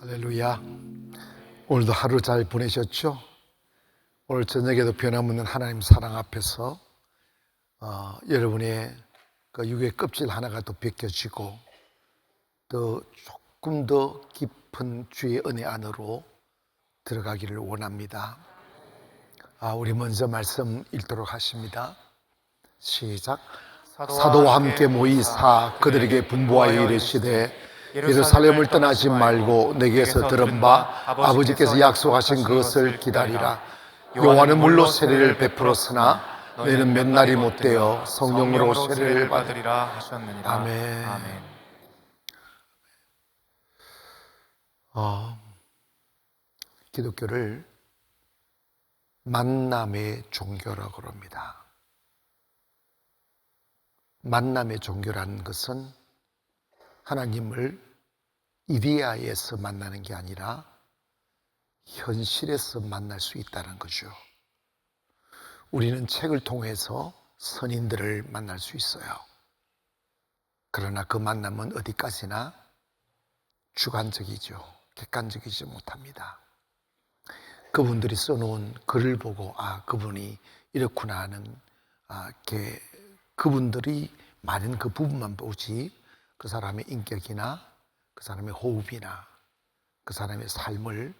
할렐루야. 오늘도 하루 잘 보내셨죠? 오늘 저녁에도 변함없는 하나님 사랑 앞에서 여러분의 그 육의 껍질 하나가 더 벗겨지고 또 조금 더 깊은 주의 은혜 안으로 들어가기를 원합니다. 우리 먼저 말씀 읽도록 하십니다. 시작. 사도와 함께 모이사 그들에게 분부하여 이르시되 예루살렘을 떠나지 말고 내게서 들은 바 아버지께서 약속하신 그것을 기다리라. 요한은 물로 세례를 베풀었으나 너희는 몇 날이 못되어 성령으로 세례를 받으리라 하셨느니라. 아멘. 기독교를 만남의 종교라고 합니다. 만남의 종교라는 것은 하나님을 이데아에서 만나는 게 아니라 현실에서 만날 수 있다는 거죠. 우리는 책을 통해서 선인들을 만날 수 있어요. 그러나 그 만남은 어디까지나 주관적이죠. 객관적이지 못합니다. 그분들이 써놓은 글을 보고 그분이 이렇구나 하는 그분들이 말하는 그 부분만 보지 그 사람의 인격이나 그 사람의 호흡이나 그 사람의 삶을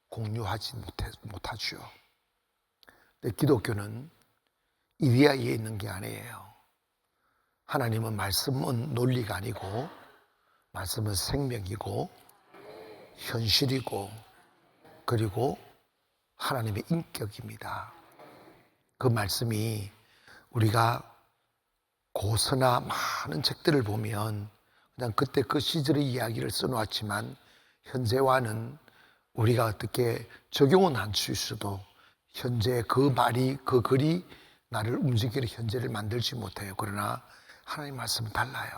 공유하지 못하죠. 근데 기독교는 이데아에 있는 게 아니에요. 하나님은 말씀은 논리가 아니고 말씀은 생명이고 현실이고 그리고 하나님의 인격입니다. 그 말씀이 우리가 고서나 많은 책들을 보면 그냥 그때 그 시절의 이야기를 써놓았지만 현재와는 우리가 어떻게 적용은 안 할 수도 현재 그 말이 그 글이 나를 움직이는 현재를 만들지 못해요. 그러나 하나님의 말씀은 달라요.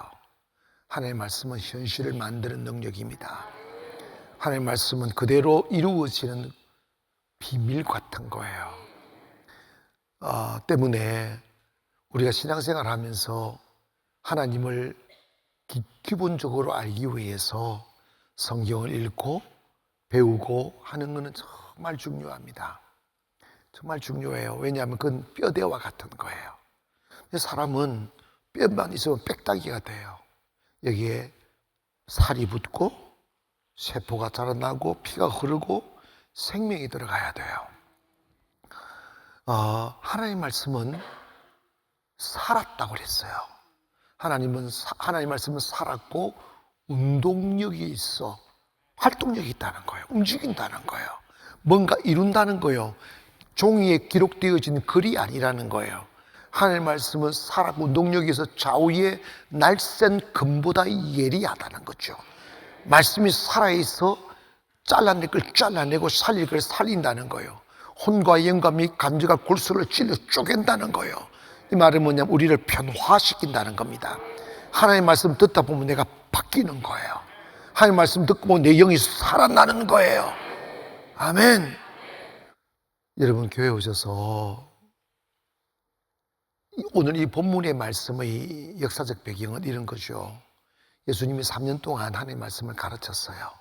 하나님의 말씀은 현실을 만드는 능력입니다. 하나님의 말씀은 그대로 이루어지는 비밀 같은 거예요. 때문에 우리가 신앙생활을 하면서 하나님을 기본적으로 알기 위해서 성경을 읽고 배우고 하는 것은 정말 중요합니다. 정말 중요해요. 왜냐하면 그건 뼈대와 같은 거예요. 사람은 뼈만 있으면 빽딱이가 돼요. 여기에 살이 붙고 세포가 자라나고 피가 흐르고 생명이 들어가야 돼요. 하나님의 말씀은 살았다고 그랬어요. 하나님의 말씀은 살았고 운동력이 있어. 활동력이 있다는 거예요. 움직인다는 거예요. 뭔가 이룬다는 거예요. 종이에 기록되어진 글이 아니라는 거예요. 하나님의 말씀은 살았고 운동력이 있어 좌우에 날쌘 금보다 예리하다는 거죠. 말씀이 살아있어 잘라낼 걸 잘라내고 살릴 걸 살린다는 거예요. 혼과 영감이 간지가 골수를 찔러 쪼갠다는 거예요. 이 말은 뭐냐면 우리를 변화시킨다는 겁니다. 하나님의 말씀 듣다 보면 내가 바뀌는 거예요. 하나님의 말씀 듣고 보면 내 영이 살아나는 거예요. 아멘. 여러분 교회 오셔서 오늘 이 본문의 말씀의 역사적 배경은 이런 거죠. 예수님이 3년 동안 하나님의 말씀을 가르쳤어요.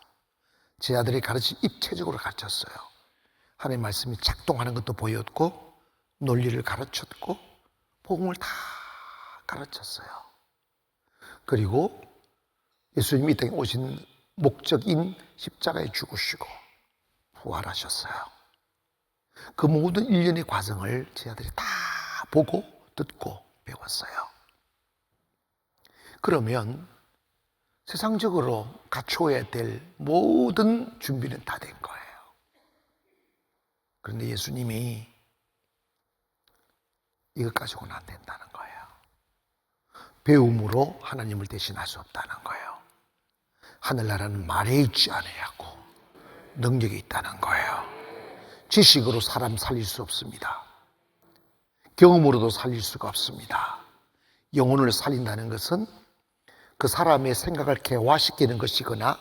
제 아들이 입체적으로 가르쳤어요. 하나님의 말씀이 작동하는 것도 보였고 논리를 가르쳤고 복음을 다 가르쳤어요. 그리고 예수님이 이 땅에 오신 목적인 십자가에 죽으시고 부활하셨어요. 그 모든 일련의 과정을 제 아들이 다 보고 듣고 배웠어요. 그러면 세상적으로 갖추어야 될 모든 준비는 다 된 거예요. 그런데 예수님이 이것 가지고는 안 된다는 거예요. 배움으로 하나님을 대신할 수 없다는 거예요. 하늘나라는 말에 있지 아니하고 능력이 있다는 거예요. 지식으로 사람 살릴 수 없습니다. 경험으로도 살릴 수가 없습니다. 영혼을 살린다는 것은 그 사람의 생각을 개화시키는 것이거나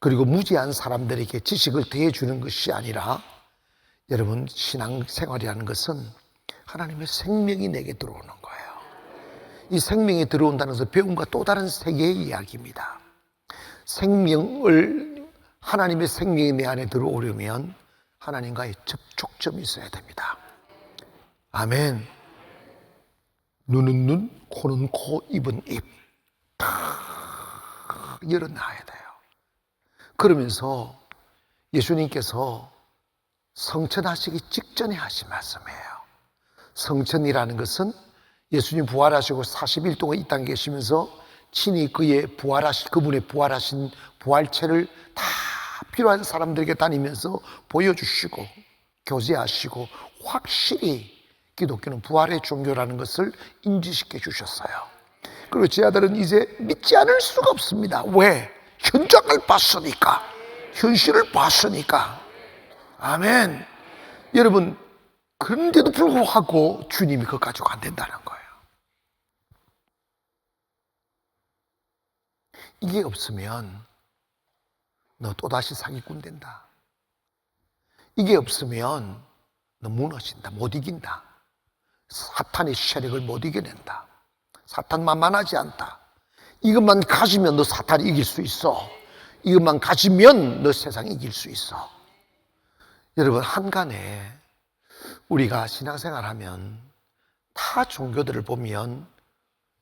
그리고 무지한 사람들에게 지식을 더해주는 것이 아니라 여러분 신앙생활이라는 것은 하나님의 생명이 내게 들어오는 거예요. 이 생명이 들어온다는 것은 배움과 또 다른 세계의 이야기입니다. 생명을 하나님의 생명이 내 안에 들어오려면 하나님과의 접촉점이 있어야 됩니다. 아멘. 눈은 눈, 코는 코, 입은 입. 다 열어놔야 돼요. 그러면서 예수님께서 성천하시기 직전에 하신 말씀이에요. 성천이라는 것은 예수님 부활하시고 40일 동안 이 땅에 계시면서 친히 그분의 부활하신 부활체를 다 필요한 사람들에게 다니면서 보여주시고 교제하시고 확실히 기독교는 부활의 종교라는 것을 인지시켜 주셨어요. 그리고 제 아들은 이제 믿지 않을 수가 없습니다. 왜? 현장을 봤으니까, 현실을 봤으니까. 아멘. 여러분, 그런데도 불구하고 주님이 그거 가지고 안 된다는 거예요. 이게 없으면 너 또다시 사기꾼 된다. 이게 없으면 너 무너진다, 못 이긴다. 사탄의 세력을 못 이겨낸다. 사탄 만만하지 않다. 이것만 가지면 너 사탄이 이길 수 있어. 이것만 가지면 너 세상 이길 수 있어. 여러분, 한간에 우리가 신앙생활하면 타 종교들을 보면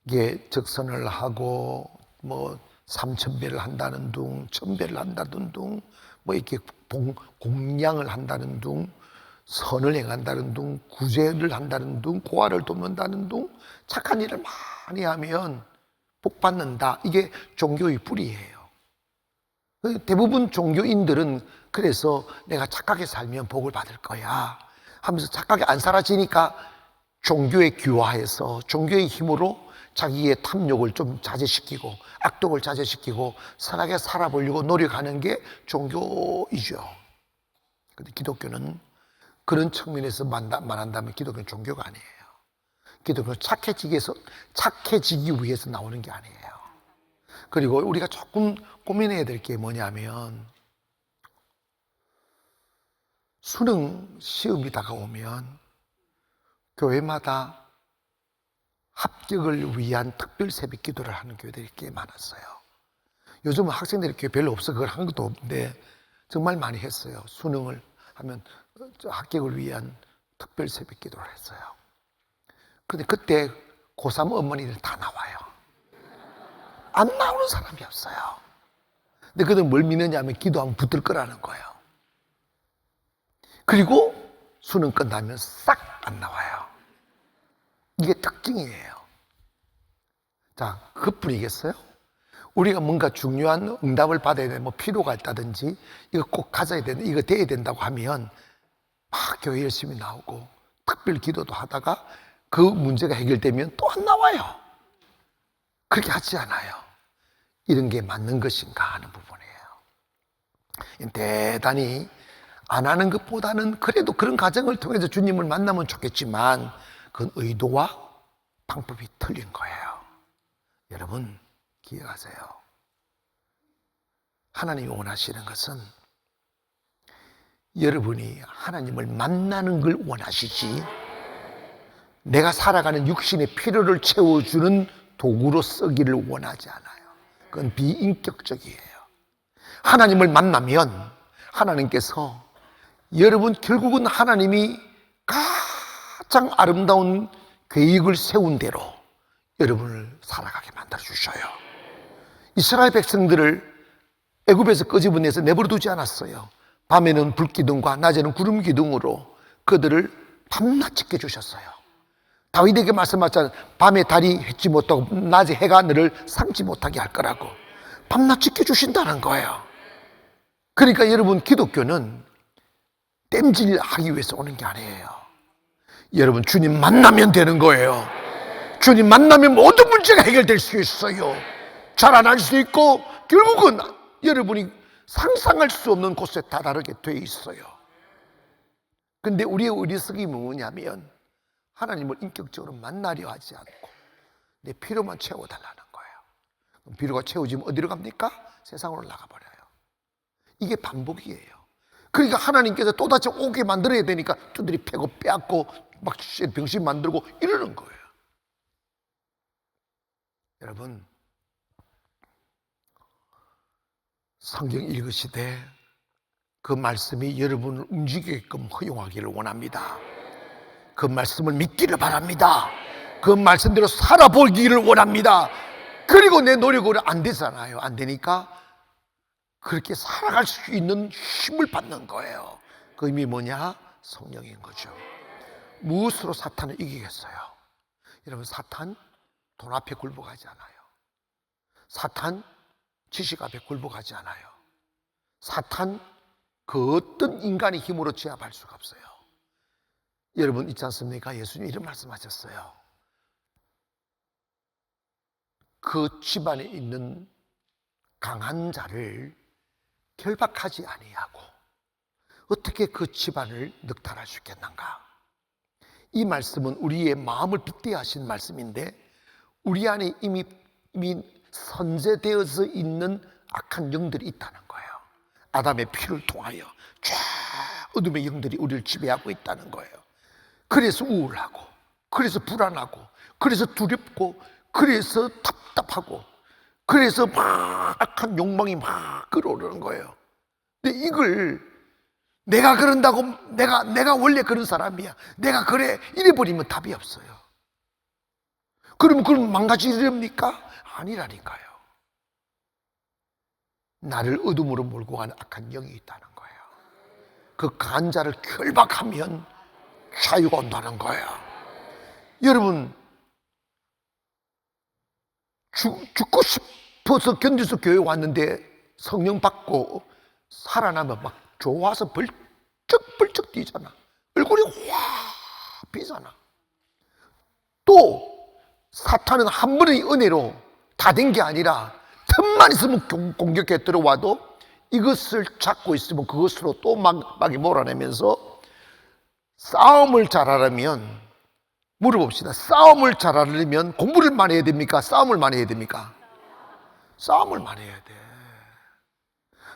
이게 적선을 하고 뭐 3,000배를 한다는 둥, 1,000배를 한다는 둥, 뭐 이렇게 공양을 한다는 둥, 선을 행한다는 둥, 구제를 한다는 둥, 고아를 돕는다는 둥, 착한 일을 많이 하면 복 받는다. 이게 종교의 뿌리예요. 대부분 종교인들은 그래서 내가 착하게 살면 복을 받을 거야 하면서 착하게 안 살아지니까 종교에 귀화해서 종교의 힘으로 자기의 탐욕을 좀 자제시키고 악독을 자제시키고 선하게 살아보려고 노력하는 게 종교이죠. 그런데 기독교는 그런 측면에서 말한다면 기독교는 종교가 아니에요. 기독교는 착해지기 위해서 나오는 게 아니에요. 그리고 우리가 조금 고민해야 될 게 뭐냐면 수능 시험이 다가오면 교회마다 합격을 위한 특별 새벽 기도를 하는 교회들이 꽤 많았어요. 요즘은 학생들이 교회 별로 없어 그걸 한 것도 없는데 정말 많이 했어요. 수능을 하면 합격을 위한 특별 새벽 기도를 했어요. 그런데 그때 고3 어머니들 다 나와요. 안 나오는 사람이 없어요. 근데 그들은 뭘 믿느냐면 기도하면 붙을 거라는 거예요. 그리고 수능 끝나면 싹 안 나와요. 이게 특징이에요. 자, 그것뿐이겠어요? 우리가 뭔가 중요한 응답을 받아야 되는 뭐 필요가 있다든지 이거 꼭 가져야 된다, 이거 돼야 된다고 하면 막 교회 열심히 나오고 특별 기도도 하다가 그 문제가 해결되면 또 안 나와요. 그렇게 하지 않아요. 이런 게 맞는 것인가 하는 부분이에요. 대단히 안 하는 것보다는 그래도 그런 과정을 통해서 주님을 만나면 좋겠지만 그건 의도와 방법이 틀린 거예요. 여러분 기억하세요. 하나님이 원하시는 것은 여러분이 하나님을 만나는 걸 원하시지 내가 살아가는 육신의 필요를 채워주는 도구로 쓰기를 원하지 않아요. 그건 비인격적이에요. 하나님을 만나면 하나님께서 여러분 결국은 하나님이 가장 아름다운 계획을 세운 대로 여러분을 살아가게 만들어 주셔요. 이스라엘 백성들을 애굽에서 끄집어내서 내버려 두지 않았어요. 밤에는 불기둥과 낮에는 구름 기둥으로 그들을 밤낮 지켜주셨어요. 다윗에게 말씀하셨잖아요. 밤에 달이 해지 못하고 낮에 해가 너를 상지 못하게 할 거라고. 밤낮 지켜주신다는 거예요. 그러니까 여러분 기독교는 땜질하기 위해서 오는 게 아니에요. 여러분 주님 만나면 되는 거예요. 주님 만나면 모든 문제가 해결될 수 있어요. 자라날 수 있고 결국은 여러분이 상상할 수 없는 곳에 다다르게 돼 있어요. 근데 우리의 어리석음이 뭐냐면 하나님을 인격적으로 만나려 하지 않고 내 필요만 채워달라는 거예요. 필요가 채워지면 어디로 갑니까? 세상으로 나가버려요. 이게 반복이에요. 그러니까 하나님께서 또다시 오게 만들어야 되니까 두드리 패고 빼앗고 막 병신 만들고 이러는 거예요. 여러분 성경 읽으시되 그 말씀이 여러분을 움직이게끔 허용하기를 원합니다. 그 말씀을 믿기를 바랍니다. 그 말씀대로 살아보기를 원합니다. 그리고 내 노력으로 안 되잖아요. 안 되니까 그렇게 살아갈 수 있는 힘을 받는 거예요. 그 의미 뭐냐? 성령인 거죠. 무엇으로 사탄을 이기겠어요? 여러분, 사탄 돈 앞에 굴복하지 않아요. 사탄 지식 앞에 굴복하지 않아요. 사탄 그 어떤 인간의 힘으로 제압할 수가 없어요. 여러분 있지 않습니까? 예수님 이런 말씀하셨어요. 그 집안에 있는 강한 자를 결박하지 아니하고 어떻게 그 집안을 늑탈할 수 있겠는가? 이 말씀은 우리의 마음을 빗대어 하신 말씀인데 우리 안에 이미 선재되어서 있는 악한 영들이 있다는 거예요. 아담의 피를 통하여 쫙 어둠의 영들이 우리를 지배하고 있다는 거예요. 그래서 우울하고, 그래서 불안하고, 그래서 두렵고, 그래서 답답하고, 그래서 막 악한 욕망이 막 끌어오르는 거예요. 근데 이걸 내가 그런다고 내가 원래 그런 사람이야, 내가 그래 이래버리면 답이 없어요. 그럼 망가지렵니까? 아니라니까요. 나를 어둠으로 몰고 가는 악한 영이 있다는 거예요. 그 간자를 결박하면 자유가 온다는 거예요. 여러분, 죽고 싶어서 견디서 교회 왔는데 성령 받고 살아나면 막 좋아서 벌쩍벌쩍 뛰잖아. 얼굴이 확 비잖아. 또 사탄은 한 번의 은혜로 다 된 게 아니라 틈만 있으면 공격해 들어와도 이것을 잡고 있으면 그것으로 또 막이 몰아내면서 싸움을 잘하려면, 물어봅시다. 싸움을 잘하려면 공부를 많이 해야 됩니까? 싸움을 많이 해야 됩니까? 싸움을 많이 해야 돼.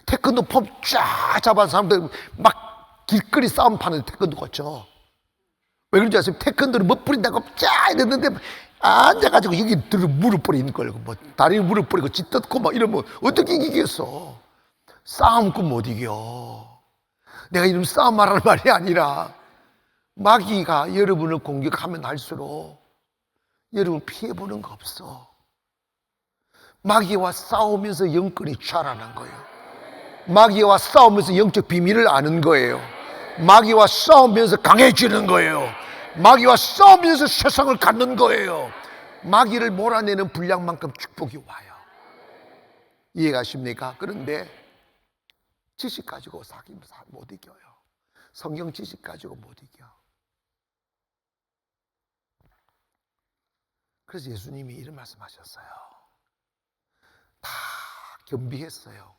태권도 폼 쫙 잡아서 사람들 막 길거리 싸움 파는 태권도 거쳐. 왜 그런지 아세요? 태권도를 멋부린다고 쫙 이랬는데 앉아가지고 여기 들어 무릎 뿌리는 걸, 뭐 다리를 무릎 뿌리고 지 뜯고 막 이러면 어떻게 이기겠어? 싸움 꾼 못 이겨. 내가 이런 싸움 말하는 말이 아니라 마귀가 여러분을 공격하면 할수록 여러분 피해보는 거 없어. 마귀와 싸우면서 영권이 자라는 거예요. 마귀와 싸우면서 영적 비밀을 아는 거예요. 마귀와 싸우면서 강해지는 거예요. 마귀와 싸우면서 세상을 갖는 거예요. 마귀를 몰아내는 분량만큼 축복이 와요. 이해가십니까? 그런데 지식 가지고 사귀면 못 이겨요. 성경 지식 가지고 못 이겨. 그래서 예수님이 이런 말씀하셨어요. 다 겸비했어요.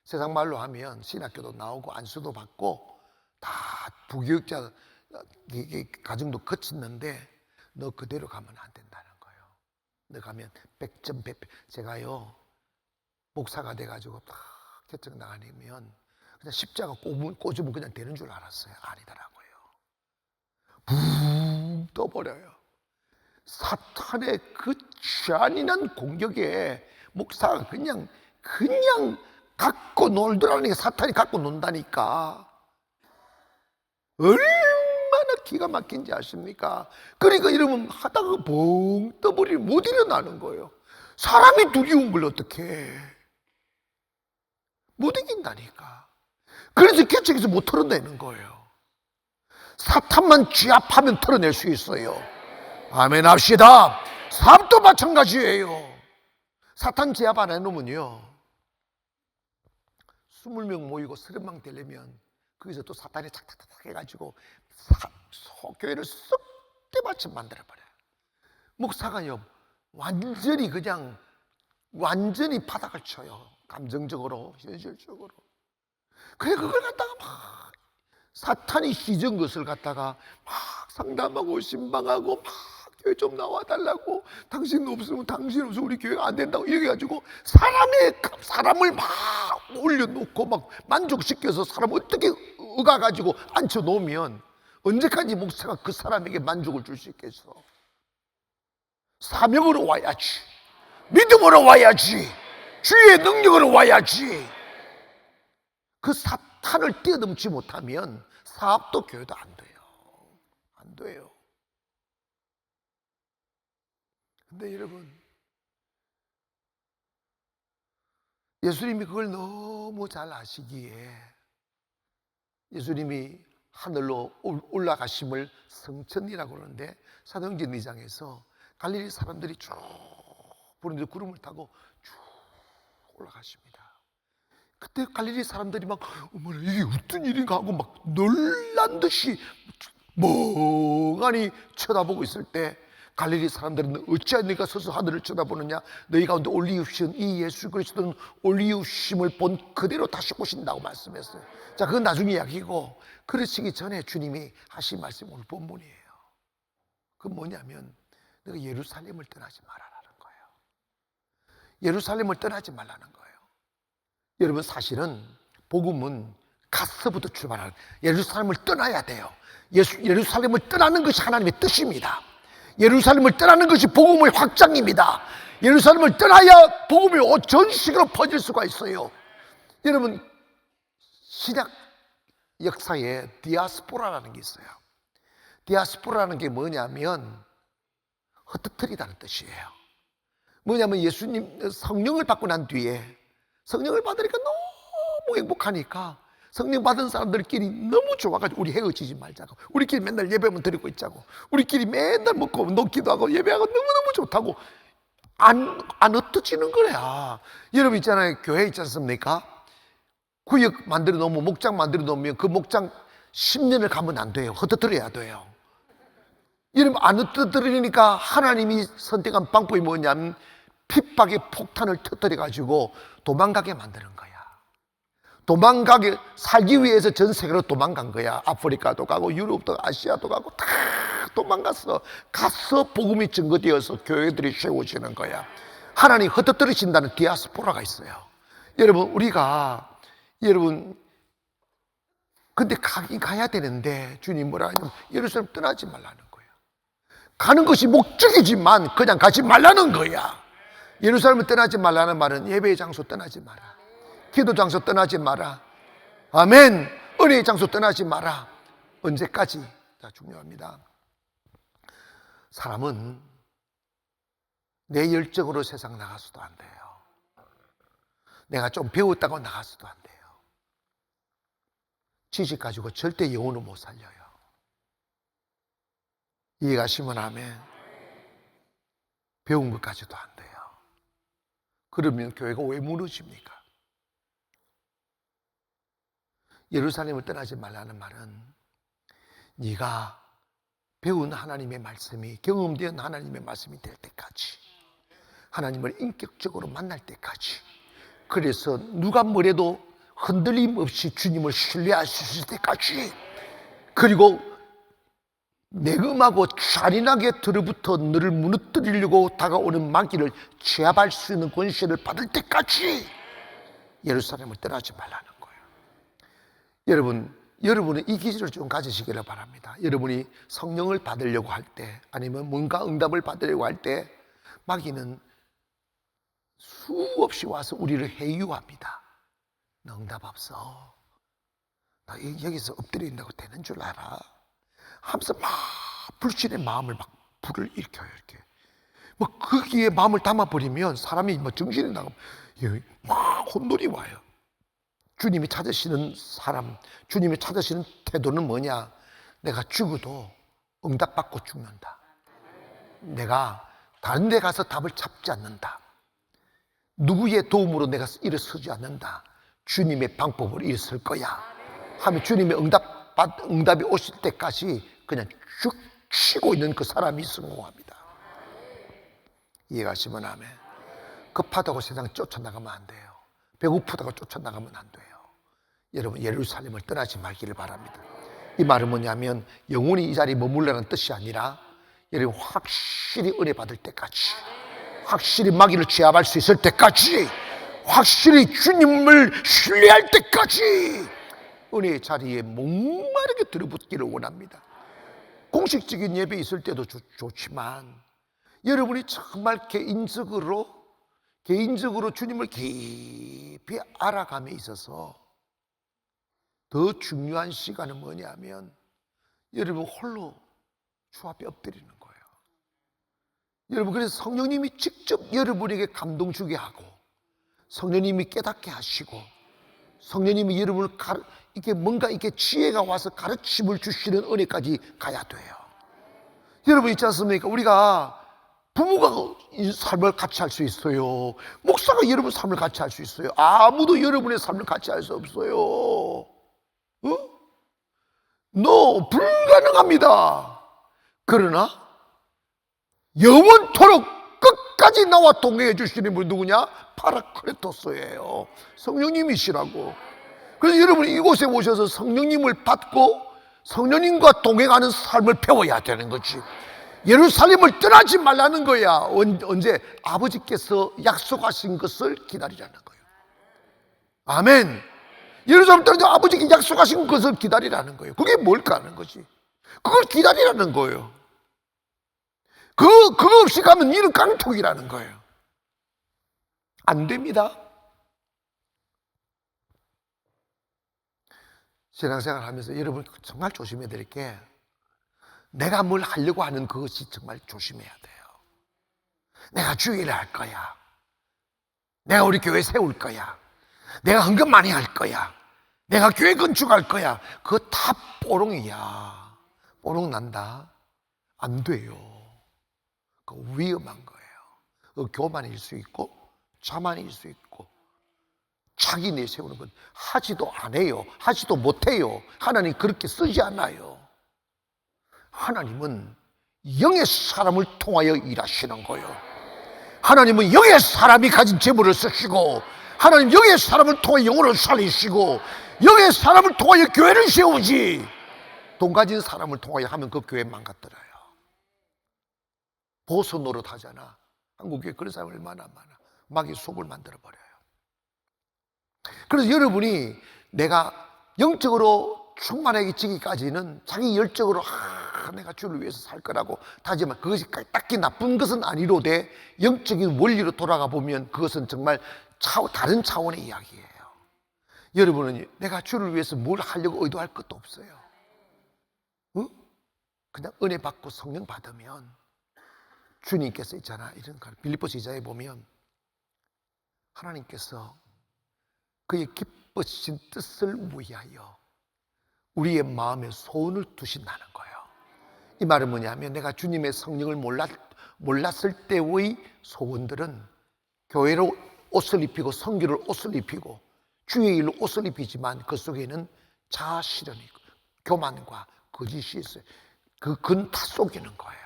세상 말로 하면 신학교도 나오고 안수도 받고 다 부교육자 가정도 거쳤는데 너 그대로 가면 안 된다는 거예요. 너 가면 100점 100. 제가요 목사가 돼가지고 딱 개척 나가면 그냥 십자가 꽂으면 그냥 되는 줄 알았어요. 아니더라고요. 붕 떠버려요. 사탄의 그 잔인한 공격에 목사가 그냥 갖고 놀더라니까. 사탄이 갖고 논다니까. 얼마나 기가 막힌지 아십니까? 그러니까 이러면 하다가 붕 떠버리면 못 일어나는 거예요. 사람이 두려운 걸 어떻게 못 이긴다니까. 그래서 개척에서 못 털어내는 거예요. 사탄만 제압하면 털어낼 수 있어요. 아멘 합시다. 삶도 마찬가지예요. 사탄 제압 안 해놓으면요 20명 모이고 30명 되려면 거기서 또 사탄이 착착착 해가지고 교회를 썩 때마침 만들어버려요. 목사가요 완전히 바닥을 쳐요. 감정적으로, 현실적으로. 그래 그걸 갖다가 막 사탄이 시전 것을 갖다가 막 상담하고 신방하고 막 교회 좀 나와달라고, 당신 없으면 우리 교회가 안 된다고 이래가지고 사람을 막 올려놓고 막 만족시켜서 사람 어떻게 의가가지고 앉혀놓으면 언제까지 목사가 그 사람에게 만족을 줄 수 있겠어? 사명으로 와야지, 믿음으로 와야지, 주의 능력으로 와야지. 그 사탄을 뛰어넘지 못하면 사업도 교회도 안 돼요. 안 돼요. 근데 여러분, 예수님이 그걸 너무 잘 아시기에 예수님이 하늘로 올라가심을 성천이라고 그러는데 사도행전 2장에서 갈릴리 사람들이 쭉 부르는데 구름을 타고 쭉 올라가십니다. 그때 갈릴리 사람들이 막 어머나 이게 어떤 일인가 하고 막 놀란 듯이 멍하니 쳐다보고 있을 때 갈릴리 사람들은 어찌하여 네가 서서 하늘을 쳐다보느냐, 너희 가운데 올리우신 이 예수 그리스도는 올리우심을 본 그대로 다시 오신다고 말씀했어요. 자, 그건 나중에 이야기고, 그러시기 전에 주님이 하신 말씀이 오늘 본문이에요. 그건 뭐냐면 너가 예루살렘을 떠나지 말아라는 거예요. 예루살렘을 떠나지 말라는 거예요. 여러분, 사실은 복음은 가서부터 출발하는, 예루살렘을 떠나야 돼요. 예루살렘을 떠나는 것이 하나님의 뜻입니다. 예루살렘을 떠나는 것이 복음의 확장입니다. 예루살렘을 떠나야 복음이 전 세계로 퍼질 수가 있어요. 여러분, 신약 역사에 디아스포라라는 게 있어요. 디아스포라는 게 뭐냐면 흩어뜨리다는 뜻이에요. 뭐냐면 예수님 성령을 받고 난 뒤에, 성령을 받으니까 너무 행복하니까 성령 받은 사람들끼리 너무 좋아가지고 우리 헤어지지 말자고, 우리끼리 맨날 예배만 드리고 있자고, 우리끼리 맨날 먹고 놓기도 하고 예배하고 너무너무 좋다고 안 흩어지는 거야. 여러분 있잖아요, 교회 있지 않습니까? 구역 만들어 놓으면, 목장 만들어 놓으면 그 목장 10년을 가면 안 돼요. 흩어뜨려야 돼요. 여러분, 안 흩어뜨리니까 하나님이 선택한 방법이 뭐냐면 핍박의 폭탄을 터뜨려 가지고 도망가게 만드는 거야. 도망가게, 살기 위해서 전 세계로 도망간 거야. 아프리카도 가고 유럽도 아시아도 가고 다 도망갔어. 가서 복음이 증거되어서 교회들이 세워지는 거야. 하나님 흩어뜨리신다는 디아스포라가 있어요. 여러분, 여러분 근데 가긴 가야 되는데 주님 뭐라 하냐면 예루살렘 떠나지 말라는 거예요. 가는 것이 목적이지만 그냥 가지 말라는 거야. 예루살렘을 떠나지 말라는 말은 예배의 장소 떠나지 마라, 기도 장소 떠나지 마라, 아멘, 은혜의 장소 떠나지 마라. 언제까지? 자, 중요합니다. 사람은 내 열정으로 세상 나가서도 안 돼요. 내가 좀 배웠다고 나가서도 안 돼요. 지식 가지고 절대 영혼을 못 살려요. 이해가시면 아멘. 배운 것까지도 안 돼요. 그러면 교회가 왜 무너집니까? 예루살렘을 떠나지 말라는 말은 네가 배운 하나님의 말씀이, 경험된 하나님의 말씀이 될 때까지, 하나님을 인격적으로 만날 때까지, 그래서 누가 뭐래도 흔들림 없이 주님을 신뢰할 수 있을 때까지, 그리고 내금하고 잔인하게 들어붙어 너를 무너뜨리려고 다가오는 마귀를 제압할 수 있는 권세를 받을 때까지 예루살렘을 떠나지 말라는 거예요. 여러분은 이 기질을 좀 가지시기를 바랍니다. 여러분이 성령을 받으려고 할 때, 아니면 뭔가 응답을 받으려고 할 때 마귀는 수없이 와서 우리를 해유합니다. 너 응답 없어, 나 여기서 엎드려 있는다고 되는 줄 알아 하면서 막 불신의 마음을 막 불을 일으켜요. 이렇게 뭐 거기에 마음을 담아버리면 사람이 뭐 정신이 나가면 막 혼돈이 와요. 주님이 찾으시는 사람, 주님이 찾으시는 태도는 뭐냐? 내가 죽어도 응답받고 죽는다. 내가 다른 데 가서 답을 찾지 않는다. 누구의 도움으로 내가 일어서지 않는다. 주님의 방법으로 일어설 거야 하면 주님의 응답이 오실 때까지 그냥 쭉 쉬고 있는 그 사람이 성공합니다. 이해가시면 아멘. 급하다고 세상 쫓아나가면 안 돼요. 배고프다고 쫓아나가면 안 돼요. 여러분, 예루살렘을 떠나지 말기를 바랍니다. 이 말은 뭐냐면 영원히 이 자리에 머물러라는 뜻이 아니라 여러분 확실히 은혜 받을 때까지, 확실히 마귀를 제압할 수 있을 때까지, 확실히 주님을 신뢰할 때까지 은혜의 자리에 목마르게 들어붙기를 원합니다. 공식적인 예배 있을 때도 좋지만 여러분이 정말 개인적으로 주님을 깊이 알아감에 있어서 더 중요한 시간은 뭐냐면 여러분 홀로 주 앞에 엎드리는 거예요. 여러분, 그래서 성령님이 직접 여러분에게 감동 주게 하고 성령님이 깨닫게 하시고 성령님이 여러분을 이게 뭔가 이렇게 지혜가 와서 가르침을 주시는 은혜까지 가야 돼요. 여러분 있지 않습니까? 우리가 부모가 삶을 같이 할 수 있어요. 목사가 여러분 삶을 같이 할 수 있어요. 아무도 여러분의 삶을 같이 할 수 없어요. 너 불가능합니다. 그러나 영원토록 끝까지 나와 동행해 주시는 분 누구냐? 파라클레토스예요. 성령님이시라고. 그래서 여러분이 이곳에 오셔서 성령님을 받고 성령님과 동행하는 삶을 배워야 되는 거지. 예루살렘을 떠나지 말라는 거야. 언제? 아버지께서 약속하신 것을 기다리라는 거예요. 아멘. 예루살렘 떠나지 아버지께 약속하신 것을 기다리라는 거예요. 그게 뭘까 하는 거지. 그걸 기다리라는 거예요. 그거 없이 가면 이는 깡통이라는 거예요. 안 됩니다. 신앙생활 하면서 여러분 정말 조심해야 될 게, 내가 뭘 하려고 하는 그것이 정말 조심해야 돼요. 내가 주일을 할 거야. 내가 우리 교회 세울 거야. 내가 헌금 많이 할 거야. 내가 교회 건축할 거야. 그거 다 뽀롱이야. 뽀롱 난다. 안 돼요. 그거 위험한 거예요. 그 교만일 수 있고 자만일 수 있고 자기 내세우는 건 하지도 안 해요. 하지도 못해요. 하나님 그렇게 쓰지 않아요. 하나님은 영의 사람을 통하여 일하시는 거예요. 하나님은 영의 사람이 가진 재물을 쓰시고, 하나님 영의 사람을 통해 영혼을 살리시고, 영의 사람을 통하여 교회를 세우지, 돈 가진 사람을 통하여 하면 그 교회 망가뜨려요. 보수 노릇 하잖아. 한국교회 그런 사람 얼마나 많아. 마귀 속을 만들어버려요. 그래서 여러분이 내가 영적으로 충만해지기까지는 자기 열정으로 내가 주를 위해서 살 거라고 다지만 그것이 딱히 나쁜 것은 아니로되 영적인 원리로 돌아가 보면 그것은 정말 다른 차원의 이야기예요. 여러분은 내가 주를 위해서 뭘 하려고 의도할 것도 없어요. 응? 그냥 은혜 받고 성령 받으면 주님께서 있잖아. 이런 거 빌립보서 2장에 보면 하나님께서 그의 기쁘신 뜻을 위하여 우리의 마음에 소원을 두신다는 거예요. 이 말은 뭐냐면 내가 주님의 성령을 몰랐을 때의 소원들은 교회로 옷을 입히고 선교를 옷을 입히고 주의 일로 옷을 입히지만 그 속에는 자아 실현이 있고 교만과 거짓이 있어요. 그건 다 속이는 거예요.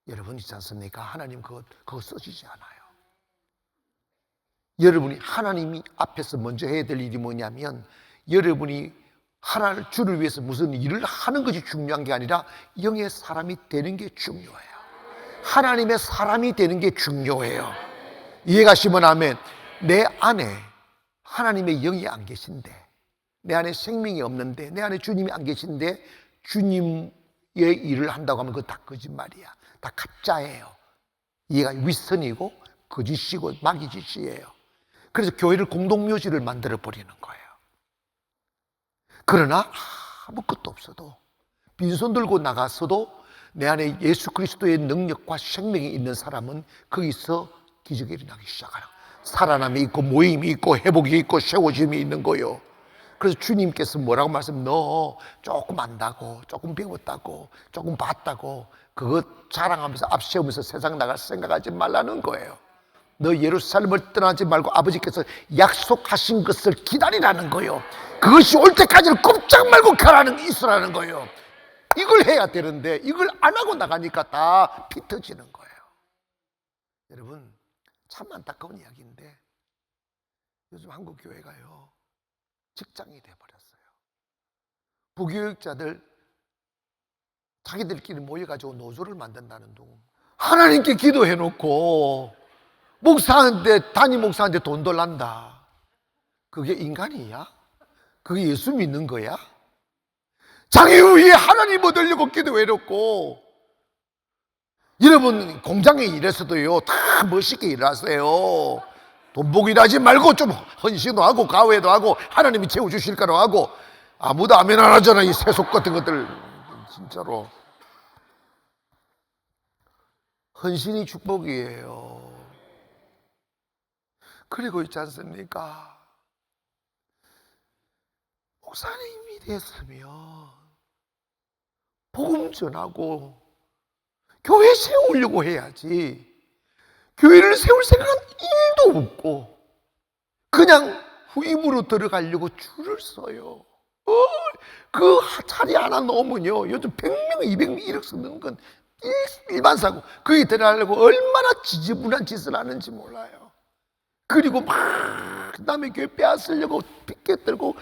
여러분 있지 않습니까? 하나님 그거 쓰시지 않아요. 여러분이 하나님이 앞에서 먼저 해야 될 일이 뭐냐면 여러분이 주를 위해서 무슨 일을 하는 것이 중요한 게 아니라 영의 사람이 되는 게 중요해요. 하나님의 사람이 되는 게 중요해요. 이해가시면 아멘. 내 안에 하나님의 영이 안 계신데, 내 안에 생명이 없는데, 내 안에 주님이 안 계신데 주님의 일을 한다고 하면 그거 다 거짓말이야. 다 가짜예요. 이해가 윗선이고 거짓이고 마귀짓이에요. 그래서 교회를 공동묘지를 만들어 버리는 거예요. 그러나 아무것도 없어도 빈손 들고 나갔어도 내 안에 예수 그리스도의 능력과 생명이 있는 사람은 거기서 기적이 일어나기 시작해요. 살아남이 있고 모임이 있고 회복이 있고 세워짐이 있는 거예요. 그래서 주님께서 뭐라고 너 조금 안다고, 조금 배웠다고, 조금 봤다고 그거 자랑하면서 앞세우면서 세상 나갈 생각하지 말라는 거예요. 너 예루살렘을 떠나지 말고 아버지께서 약속하신 것을 기다리라는 거예요. 그것이 올 때까지는 꼼짝 말고 있으라는 거예요. 이걸 해야 되는데 이걸 안 하고 나가니까 다 피 터지는 거예요. 여러분 참 안타까운 이야기인데 요즘 한국 교회가요 직장이 돼버렸어요. 부교육자들 자기들끼리 모여가지고 노조를 만든다는 둥. 하나님께 기도해놓고 담임 목사한테 돈 달란다. 그게 인간이야? 그게 예수 믿는 거야? 자기 위에 하나님 얻으려고 기도해놓고, 여러분 공장에 일해서도요 다 멋있게 일하세요. 돈 보고 일하지 말고 좀 헌신도 하고 가회도 하고 하나님이 채워주실 거라고 하고, 아무도 아멘 안 하잖아, 이 세속 같은 것들. 진짜로. 헌신이 축복이에요. 그리고 있지 않습니까? 목사님이 됐으면 복음 전하고 교회 세우려고 해야지. 교회를 세울 생각은 1도 없고 그냥 후임으로 들어가려고 줄을 서요. 그 자리 하나 넣으면요, 요즘 100명, 200명, 1억 쓰는 건 일반사고, 거기 들어가려고 얼마나 지저분한 짓을 하는지 몰라요. 그리고 막 남의 교회 빼앗으려고 삐끗 들고.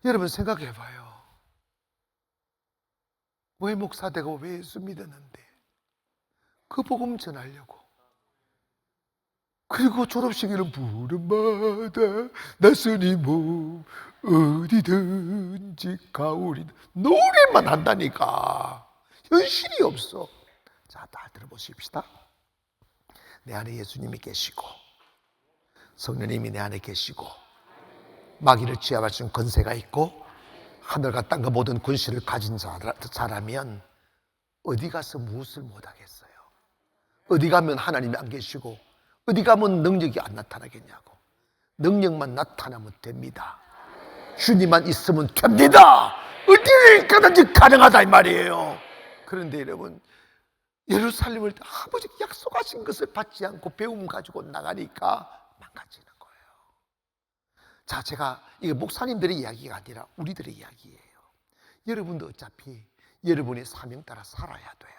여러분 생각해 봐요. 왜 목사 되고 왜 예수 믿었는데 그 복음 전하려고. 그리고 졸업식에는 부름마다 낯선이 몸 어디든지 가오리, 노래만 한다니까. 현실이 없어. 자, 다 들어보십시다. 내 안에 예수님이 계시고 성령님이 내 안에 계시고 마귀를 취합할 수 있는 권세가 있고 하늘과 땅과 모든 권세를 가진 자라면 어디 가서 무엇을 못하겠어요? 어디 가면 하나님이 안 계시고 어디 가면 능력이 안 나타나겠냐고. 능력만 나타나면 됩니다. 주님만 있으면 됩니다. 어디를 가든지 가능하다 이 말이에요. 그런데 여러분, 예루살렘을 아버지 약속하신 것을 받지 않고 배움 가지고 나가니까 망가지는 거예요. 자, 제가 이게 목사님들의 이야기가 아니라 우리들의 이야기예요. 여러분도 어차피 여러분의 사명 따라 살아야 돼요.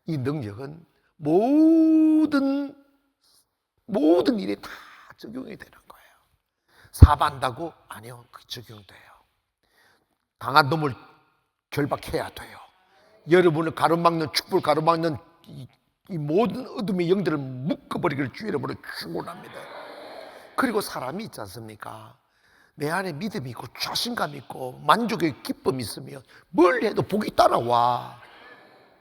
이 능력은 모든 일에 다 적용이 되는 거예요. 사반다고? 아니요, 그 적용돼요. 강한 놈을 결박해야 돼요. 여러분을 가로막는, 축복을 가로막는 이 모든 어둠의 영들을 묶어버리기를 주 이름으로 축원합니다. 그리고 사람이 있지 않습니까? 내 안에 믿음이 있고 자신감 있고 만족의 기쁨이 있으면 뭘 해도 복이 따라와.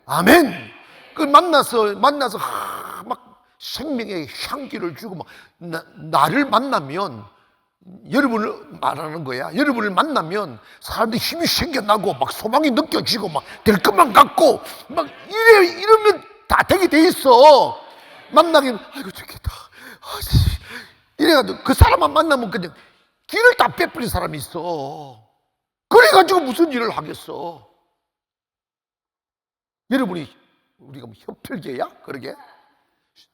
아멘. 그 만나서 막 생명의 향기를 주고 막 나를 만나면, 여러분을 말하는 거야. 여러분을 만나면 사람들이 힘이 생겨나고 막 소망이 느껴지고 막 될 것만 같고 막 이러면 다 되게 돼 있어. 만나긴 아이고 좋겠다. 이래가지고 그 사람만 만나면 그냥 길을 다 빼버린 사람이 있어. 그래가지고 무슨 일을 하겠어? 우리가 뭐 협필계야? 그러게?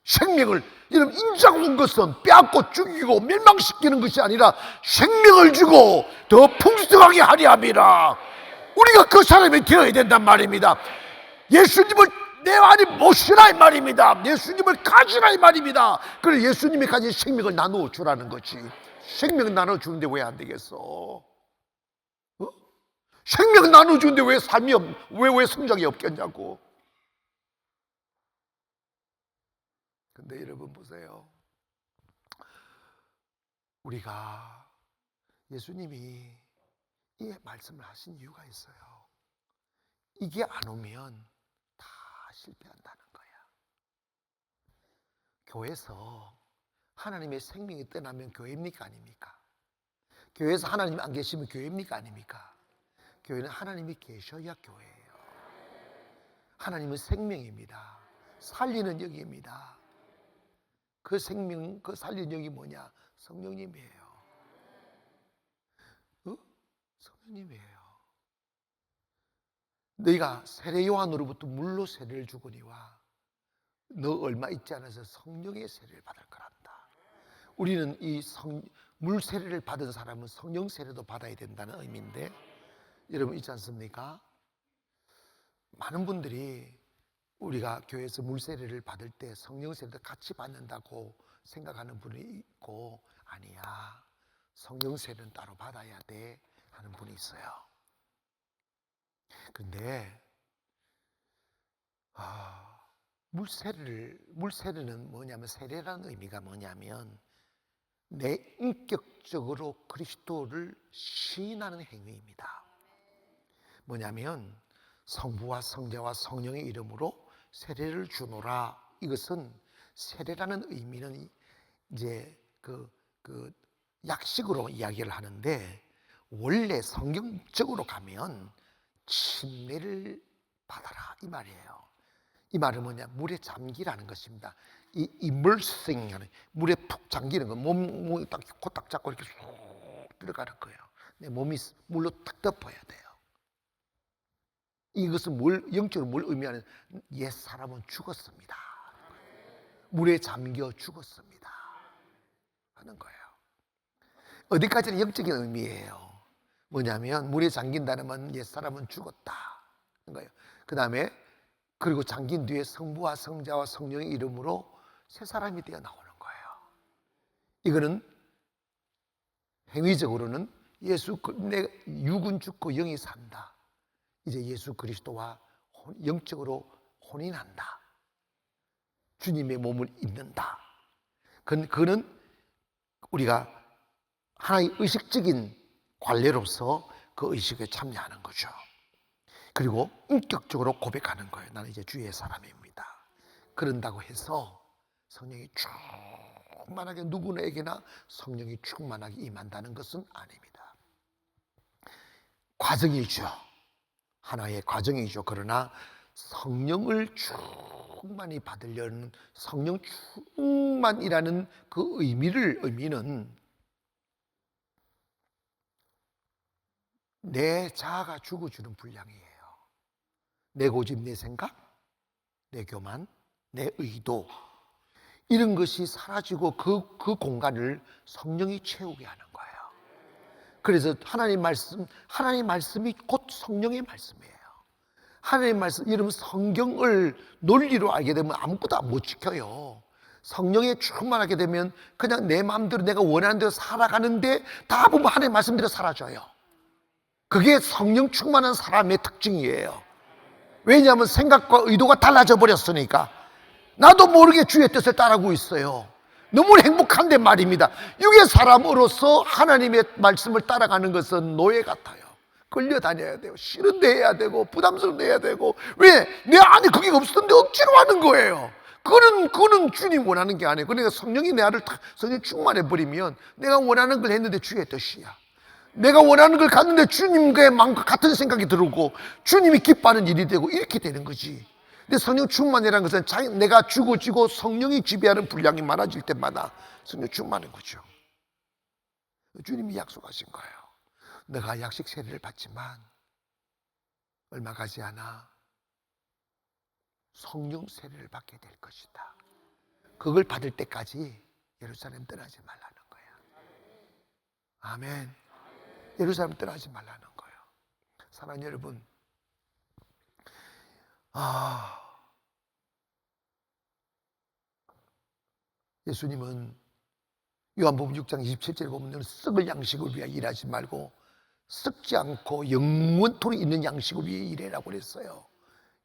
생명을, 여러분, 인자가 온 것은 빼앗고 죽이고 멸망시키는 것이 아니라 생명을 주고 더 풍성하게 하려 함이라. 우리가 그 사람이 되어야 된단 말입니다. 예수님을 내 안에 모시라 이 말입니다. 예수님을 가지라 이 말입니다. 그래, 예수님이 가진 생명을 나누어 주라는 거지. 생명을 나눠 주는데 왜 안 되겠어? 생명을 나눠 주는데 왜 삶이 왜 성장이 없겠냐고. 근데 여러분 보세요. 우리가 예수님이 이 말씀을 하신 이유가 있어요. 이게 안 오면 다 실패한다는 거야. 교회에서 하나님의 생명이 떠나면 교회입니까 아닙니까? 교회에서 하나님이 안 계시면 교회입니까 아닙니까? 교회는 하나님이 계셔야 교회예요. 하나님은 생명입니다. 살리는 영입니다. 그 생명, 그 살리는 영이 뭐냐? 성령님이에요. 성령님이에요. 너희가 세례 요한으로부터 물로 세례를 주거니와 너 얼마 있지 않아서 성령의 세례를 받을 거란다. 우리는 이 물 세례를 받은 사람은 성령 세례도 받아야 된다는 의미인데, 여러분 있지 않습니까? 많은 분들이 우리가 교회에서 물 세례를 받을 때 성령 세례도 같이 받는다고 생각하는 분이 있고, 아니야, 성령 세례는 따로 받아야 돼 하는 분이 있어요. 근데 물 세례는 뭐냐면, 세례라는 의미가 뭐냐면 내 인격적으로 그리스도를 시인하는 행위입니다. 뭐냐면 성부와 성자와 성령의 이름으로 세례를 주노라. 이것은 세례라는 의미는 이제 그 약식으로 이야기를 하는데, 원래 성경적으로 가면 침례를 받아라 이 말이에요. 이 말은 뭐냐? 물에 잠기라는 것입니다. 이 immersing 하는 물에 푹 잠기는 거, 몸이 딱 코딱 잡고 이렇게 쑥 들어가는 거예요. 내 몸이 물로 딱 덮어야 돼요. 이것은 영적으로 뭘 의미하는? 옛 사람은 죽었습니다. 물에 잠겨 죽었습니다 하는 거예요. 어디까지는 영적인 의미예요. 뭐냐면 물에 잠긴다는 건 옛 사람은 죽었다 하는 거예요. 그 다음에 그리고 잠긴 뒤에 성부와 성자와 성령의 이름으로 새 사람이 되어 나오는 거예요. 이거는 행위적으로는 내 육은 죽고 영이 산다. 이제 예수 그리스도와 영적으로 혼인한다. 주님의 몸을 입는다. 그는 우리가 하나의 의식적인 관례로서 그 의식에 참여하는 거죠. 그리고 인격적으로 고백하는 거예요. 나는 이제 주의 사람입니다. 그런다고 해서 성령이 충만하게 누구에게나 성령이 충만하게 임한다는 것은 아닙니다. 과정이죠. 하나의 과정이죠. 그러나 성령을 충만히 받으려는 성령 충만이라는 그 의미는 내 자아가 죽어주는 분량이에요. 내 고집, 내 생각, 내 교만, 내 의도 이런 것이 사라지고 그 공간을 성령이 채우게 하는 거예요. 그래서 하나님 말씀이 곧 성령의 말씀이에요. 하나님 말씀, 여러분 성경을 논리로 알게 되면 아무것도 못 지켜요. 성령에 충만하게 되면 그냥 내 마음대로 내가 원하는 대로 살아가는데 다 보면 하나님 말씀대로 살아줘요. 그게 성령 충만한 사람의 특징이에요. 왜냐하면 생각과 의도가 달라져 버렸으니까. 나도 모르게 주의 뜻을 따르고 있어요. 너무 행복한데 말입니다. 육의 사람으로서 하나님의 말씀을 따라가는 것은 노예 같아요. 끌려다녀야 돼요. 싫은데 해야 되고 부담스러운데 해야 되고. 왜? 내 안에 그게 없었는데 억지로 하는 거예요. 그거는 주님 원하는 게 아니에요. 그러니까 성령이 내 안을 성령 충만해버리면 내가 원하는 걸 했는데 주의 뜻이야. 내가 원하는 걸 갖는데 주님과 마음과 같은 생각이 들고 주님이 기뻐하는 일이 되고 이렇게 되는 거지. 근데 성령 충만이라는 것은 내가 죽어지고 성령이 지배하는 분량이 많아질 때마다 성령 충만한 거죠. 주님이 약속하신 거예요. 너가 약식 세례를 받지만 얼마 가지 않아 성령 세례를 받게 될 것이다. 그걸 받을 때까지 예루살렘 떠나지 말라는 거야. 아멘. 예루살렘 떠나지 말라는 거예요. 사랑하는 여러분, 예수님은 요한복음 6장 27절에 보면 썩을 양식을 위하여 일하지 말고 썩지 않고 영원토록 있는 양식을 위해 일해라고 그랬어요.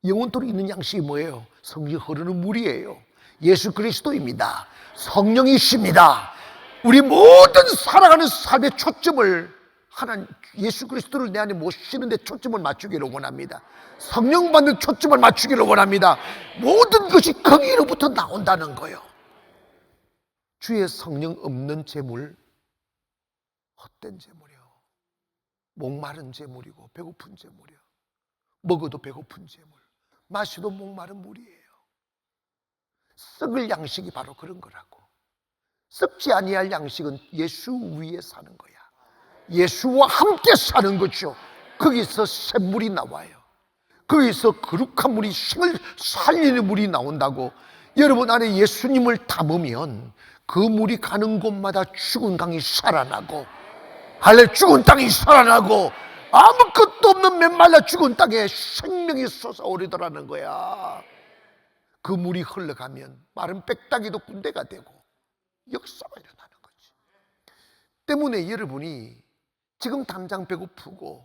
영원토록 있는 양식이 뭐예요? 성령 흐르는 물이에요. 예수 그리스도입니다. 성령이십니다. 우리 모든 살아가는 삶의 초점을 하나님 예수 그리스도를 내 안에 모시는 데 초점을 맞추기를 원합니다. 성령 받는 초점을 맞추기를 원합니다. 모든 것이 거기로부터 나온다는 거예요. 주의 성령 없는 재물 헛된 재물이요. 목마른 재물이고 배고픈 재물이요. 먹어도 배고픈 재물, 마셔도 목마른 물이에요. 썩을 양식이 바로 그런 거라고. 썩지 아니할 양식은 예수 위에 사는 거야. 예수와 함께 사는 거죠. 거기서 샘물이 나와요. 거기서 거룩한 물이 생을 살리는 물이 나온다고. 여러분 안에 예수님을 담으면 그 물이 가는 곳마다 죽은 강이 살아나고, 할렐, 죽은 땅이 살아나고 아무것도 없는 메말라 죽은 땅에 생명이 솟아오르더라는 거야. 그 물이 흘러가면 마른 빽따기도 군대가 되고 역사가 일어나는 거지. 때문에 여러분이 지금 당장 배고프고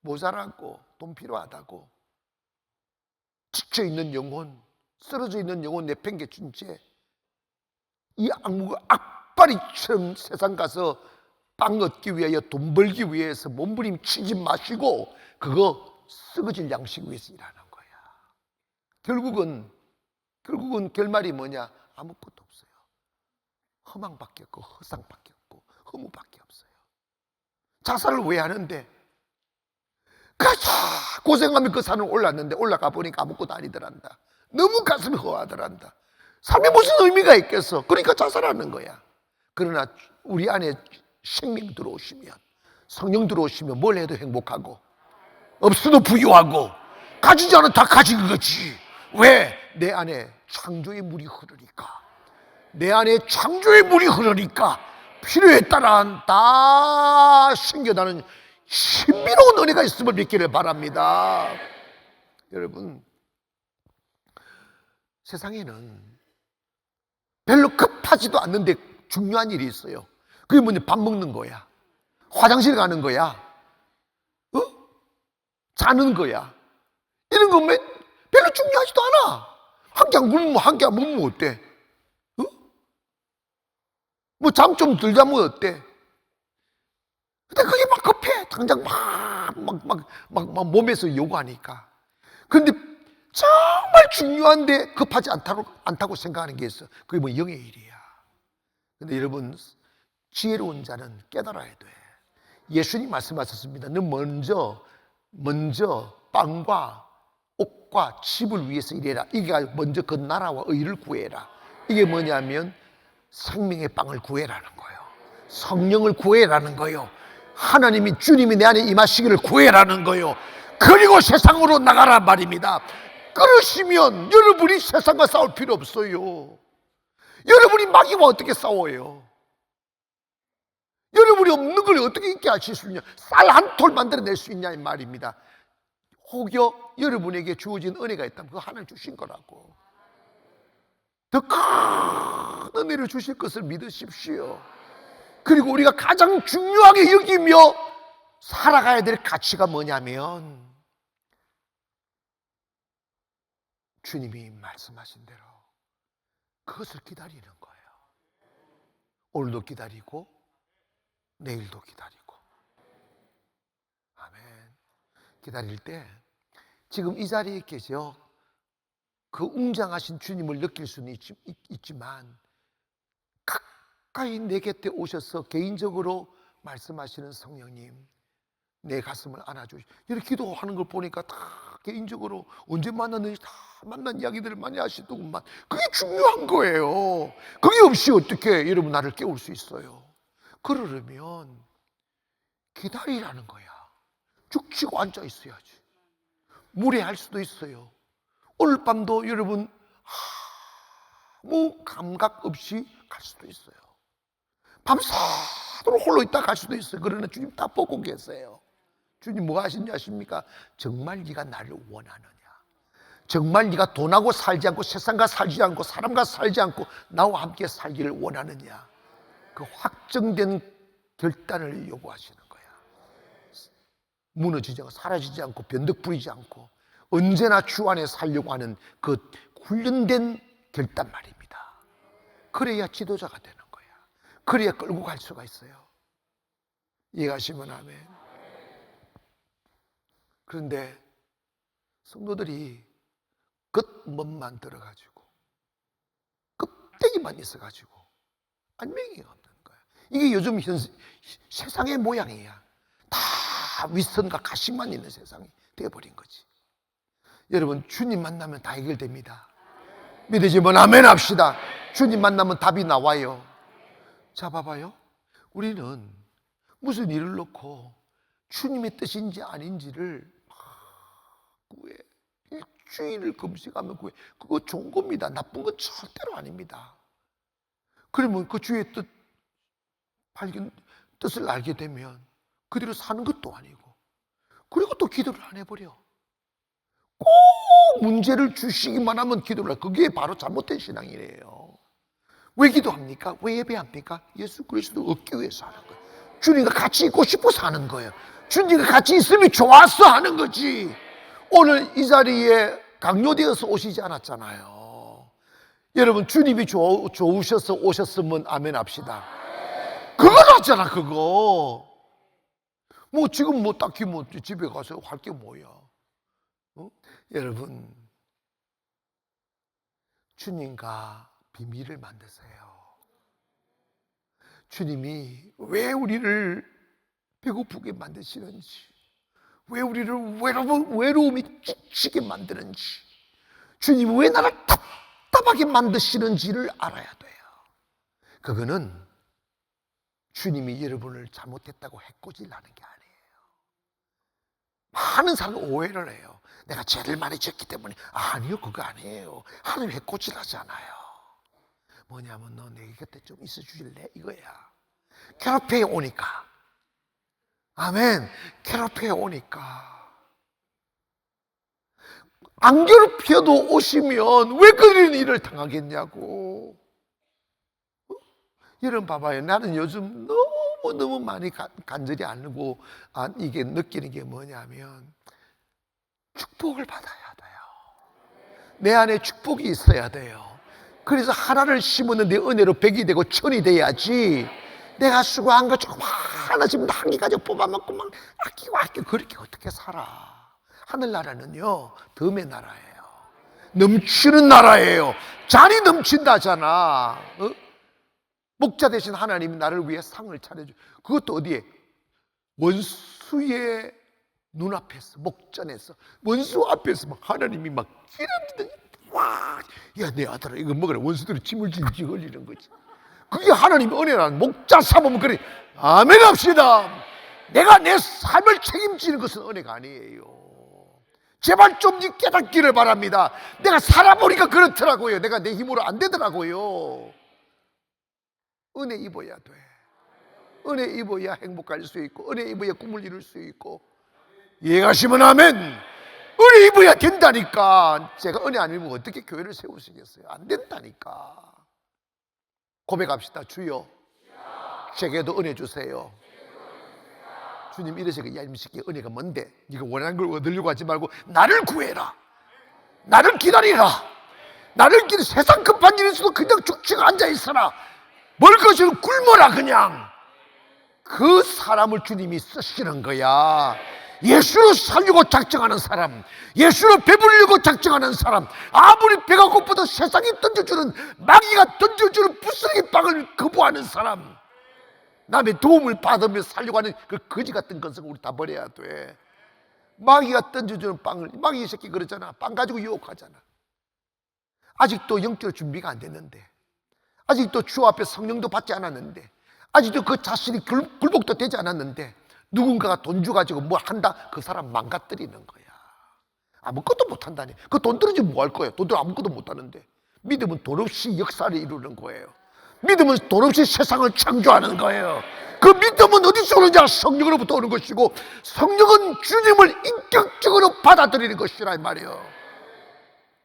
모자라고 돈 필요하다고 지쳐있는 영혼, 쓰러져 있는 영혼 내팽개친 채 이 악바리처럼 세상 가서 빵 얻기 위하여 돈 벌기 위해서 몸부림치지 마시고 그거 썩어질 양식 위해서 일하는 거야. 결국은 결말이 뭐냐? 아무것도 없어요. 허망밖에 없고 허상밖에 없고 허무밖에 없어요. 자살을 왜 하는데? 가자 고생하면 그 산을 올랐는데 올라가 보니까 아무것도 아니더란다. 너무 가슴이 허하더란다. 삶에 무슨 의미가 있겠어? 그러니까 자살하는 거야. 그러나 우리 안에 생명 들어오시면, 성령 들어오시면 뭘 해도 행복하고 없어도 부유하고 가지지 않은 다 가진 거지. 왜? 내 안에 창조의 물이 흐르니까. 내 안에 창조의 물이 흐르니까 필요에 따라 다 생겨나는 신비로운 은혜가 있음을 믿기를 바랍니다. 여러분, 세상에는 별로 급하지도 않는데 중요한 일이 있어요. 그게 뭐냐? 밥 먹는 거야, 화장실 가는 거야, 자는 거야. 이런 거 별로 중요하지도 않아. 한 끼 안 굶으면 한 끼 안 먹으면 어때? 뭐 잠 좀 덜 자면 어때? 근데 그게 막 급해. 당장 막 몸에서 요구하니까. 그런데 정말 중요한데 급하지 않다고 생각하는 게 있어. 그게 뭐 영의 일이야. 근데 여러분, 지혜로운 자는 깨달아야 돼. 예수님 말씀하셨습니다. 너 먼저 빵과 옷과 집을 위해서 일해라. 이게 먼저 그 나라와 의를 구해라. 이게 뭐냐면 생명의 빵을 구해라는 거예요. 성령을 구해라는 거예요. 하나님이, 주님이 내 안에 임하시기를 구해라는 거예요. 그리고 세상으로 나가란 말입니다. 그러시면 여러분이 세상과 싸울 필요 없어요. 여러분이 마귀와 어떻게 싸워요? 여러분이 없는 걸 어떻게 있게 하실 수 있냐? 쌀 한 톨 만들어낼 수 있냐 이 말입니다. 혹여 여러분에게 주어진 은혜가 있다면 그거 하나님 주신 거라고. 더 큰 은혜를 주실 것을 믿으십시오. 그리고 우리가 가장 중요하게 여기며 살아가야 될 가치가 뭐냐면 주님이 말씀하신 대로 그것을 기다리는 거예요. 오늘도 기다리고 내일도 기다리고. 아멘. 기다릴 때 지금 이 자리에 계셔 그 웅장하신 주님을 느낄 수는 있지만 가까이 내 곁에 오셔서 개인적으로 말씀하시는 성령님, 내 가슴을 안아주시고 이렇게 기도하는 걸 보니까 다 개인적으로 언제 만났는지 다 만난 이야기들을 많이 하시더구만. 그게 중요한 거예요. 그게 없이 어떻게 여러분 나를 깨울 수 있어요? 그러려면 기다리라는 거야. 죽치고 앉아 있어야지. 무례할 수도 있어요. 오늘 밤도 여러분 아무 감각 없이 갈 수도 있어요. 밤새도록 홀로 있다 갈 수도 있어요. 그러나 주님 다 보고 계세요. 주님 뭐 하시는지 아십니까? 정말 네가 나를 원하느냐? 정말 네가 돈하고 살지 않고 세상과 살지 않고 사람과 살지 않고 나와 함께 살기를 원하느냐? 그 확정된 결단을 요구하시는 거야. 무너지지 않고 사라지지 않고 변덕 부리지 않고 언제나 주 안에 살려고 하는 그 훈련된 결단 말입니다. 그래야 지도자가 되는 거야. 그래야 끌고 갈 수가 있어요. 이해가시면 아멘. 그런데 성도들이 겉멋만 들어가지고 껍데기만 있어가지고 안명이 없는 거야. 이게 요즘 세상의 모양이야. 다 윗선과 가식만 있는 세상이 되어버린 거지. 여러분, 주님 만나면 다 해결됩니다. 믿으시면 아멘 합시다. 주님 만나면 답이 나와요. 자, 봐봐요. 우리는 무슨 일을 놓고 주님의 뜻인지 아닌지를 구해. 일주일을 금식하면 구해. 그거 좋은 겁니다. 나쁜 건 절대로 아닙니다. 그러면 그 주의 뜻을 알게 되면 그대로 사는 것도 아니고, 그리고 또 기도를 안 해버려. 꼭 문제를 주시기만 하면 기도를 해. 그게 바로 잘못된 신앙이래요. 왜 기도합니까? 왜 예배합니까? 예수 그리스도 얻기 위해서 하는 거예요. 주님과 같이 있고 싶어서 하는 거예요. 주님과 같이 있음이 좋아서 하는 거지. 오늘 이 자리에 강요되어서 오시지 않았잖아요. 여러분, 주님이 좋으셔서 오셨으면 아멘 합시다. 그거 하잖아, 그거. 뭐 지금 뭐 딱히 뭐 집에 가서 할 게 뭐야. 여러분, 주님과 비밀을 만드세요. 주님이 왜 우리를 배고프게 만드시는지, 왜 우리를 외로움이 지치게 만드는지, 주님 왜 나를 답답하게 만드시는지를 알아야 돼요. 그거는 주님이 여러분을 잘못했다고 해코지하는 게 아니에요. 많은 사람은 오해를 해요. 내가 죄를 많이 지었기 때문에. 아니요, 그거 아니에요. 하나님 해코지하지 않아요. 뭐냐면 너 내 곁에 좀 있어 주실래? 이거야. 괴롭혀 오니까. 아멘. 괴롭혀 오니까. 안 괴롭혀도 오시면 왜 그런 일을 당하겠냐고. 여러분 봐봐요. 나는 요즘 너무 많이 간절히 알고 이게 느끼는 게 뭐냐면 축복을 받아야 돼요. 내 안에 축복이 있어야 돼요. 그래서 하나를 심으면 내 은혜로 100이 되고 1000이 돼야지, 내가 수고한 거 조금 하나씩 한 개까지 뽑아먹고 막 아끼고 그렇게 어떻게 살아. 하늘나라는요 덤의 나라예요. 넘치는 나라예요. 잔이 넘친다잖아. 목자 대신 하나님이 나를 위해 상을 차려줘. 그것도 어디에? 원수의 눈앞에서, 목전에서, 원수 앞에서 막 하나님이 막 기름지더니 와, 야, 내 아들아 이거 먹으라. 원수들이 침을 질질 흘리는 거지. 그게 하나님의 은혜라는. 목자 삼으면 그래. 아멘 합시다. 내가 내 삶을 책임지는 것은 은혜가 아니에요. 제발 좀 깨닫기를 바랍니다. 내가 살아보니까 그렇더라고요. 내가 내 힘으로 안 되더라고요. 은혜 입어야 돼. 은혜 입어야 행복할 수 있고, 은혜 입어야 꿈을 이룰 수 있고. 이해가시면 아멘. 은혜 입어야 된다니까. 제가 은혜 안 입으면 어떻게 교회를 세우시겠어요? 안 된다니까. 고백합시다. 주여, 제게도 은혜 주세요. 주님 이러시고, 야, 이 새끼 은혜가 뭔데? 네가 원하는 걸 얻으려고 하지 말고 나를 구해라. 나를 기다리라. 나를 기다려. 세상 급한 일이 있어도 그냥 죽치고 앉아있어라. 뭘 것으로 굶어라. 그냥 그 사람을 주님이 쓰시는 거야. 예수로 살려고 작정하는 사람, 예수로 배부르려고 작정하는 사람, 아무리 배가 고파도 세상이 던져주는, 마귀가 던져주는 부스러기 빵을 거부하는 사람, 남의 도움을 받으며 살려고 하는 그 거지 같은 건성을 우리 다 버려야 돼. 마귀가 던져주는 빵을, 마귀 이 새끼 그러잖아. 빵 가지고 유혹하잖아. 아직도 영적 준비가 안 됐는데, 아직도 주 앞에 성령도 받지 않았는데, 아직도 그 자신이 굴복도 되지 않았는데, 누군가가 돈 주가지고 뭐 한다? 그 사람 망가뜨리는 거야. 아무것도 못한다니. 그 돈 떨어지면 뭐 할 거예요? 돈 들어 아무것도 못하는데. 믿음은 돈 없이 역사를 이루는 거예요. 믿음은 돈 없이 세상을 창조하는 거예요. 그 믿음은 어디서 오느냐? 성령으로부터 오는 것이고, 성령은 주님을 인격적으로 받아들이는 것이라 이 말이에요.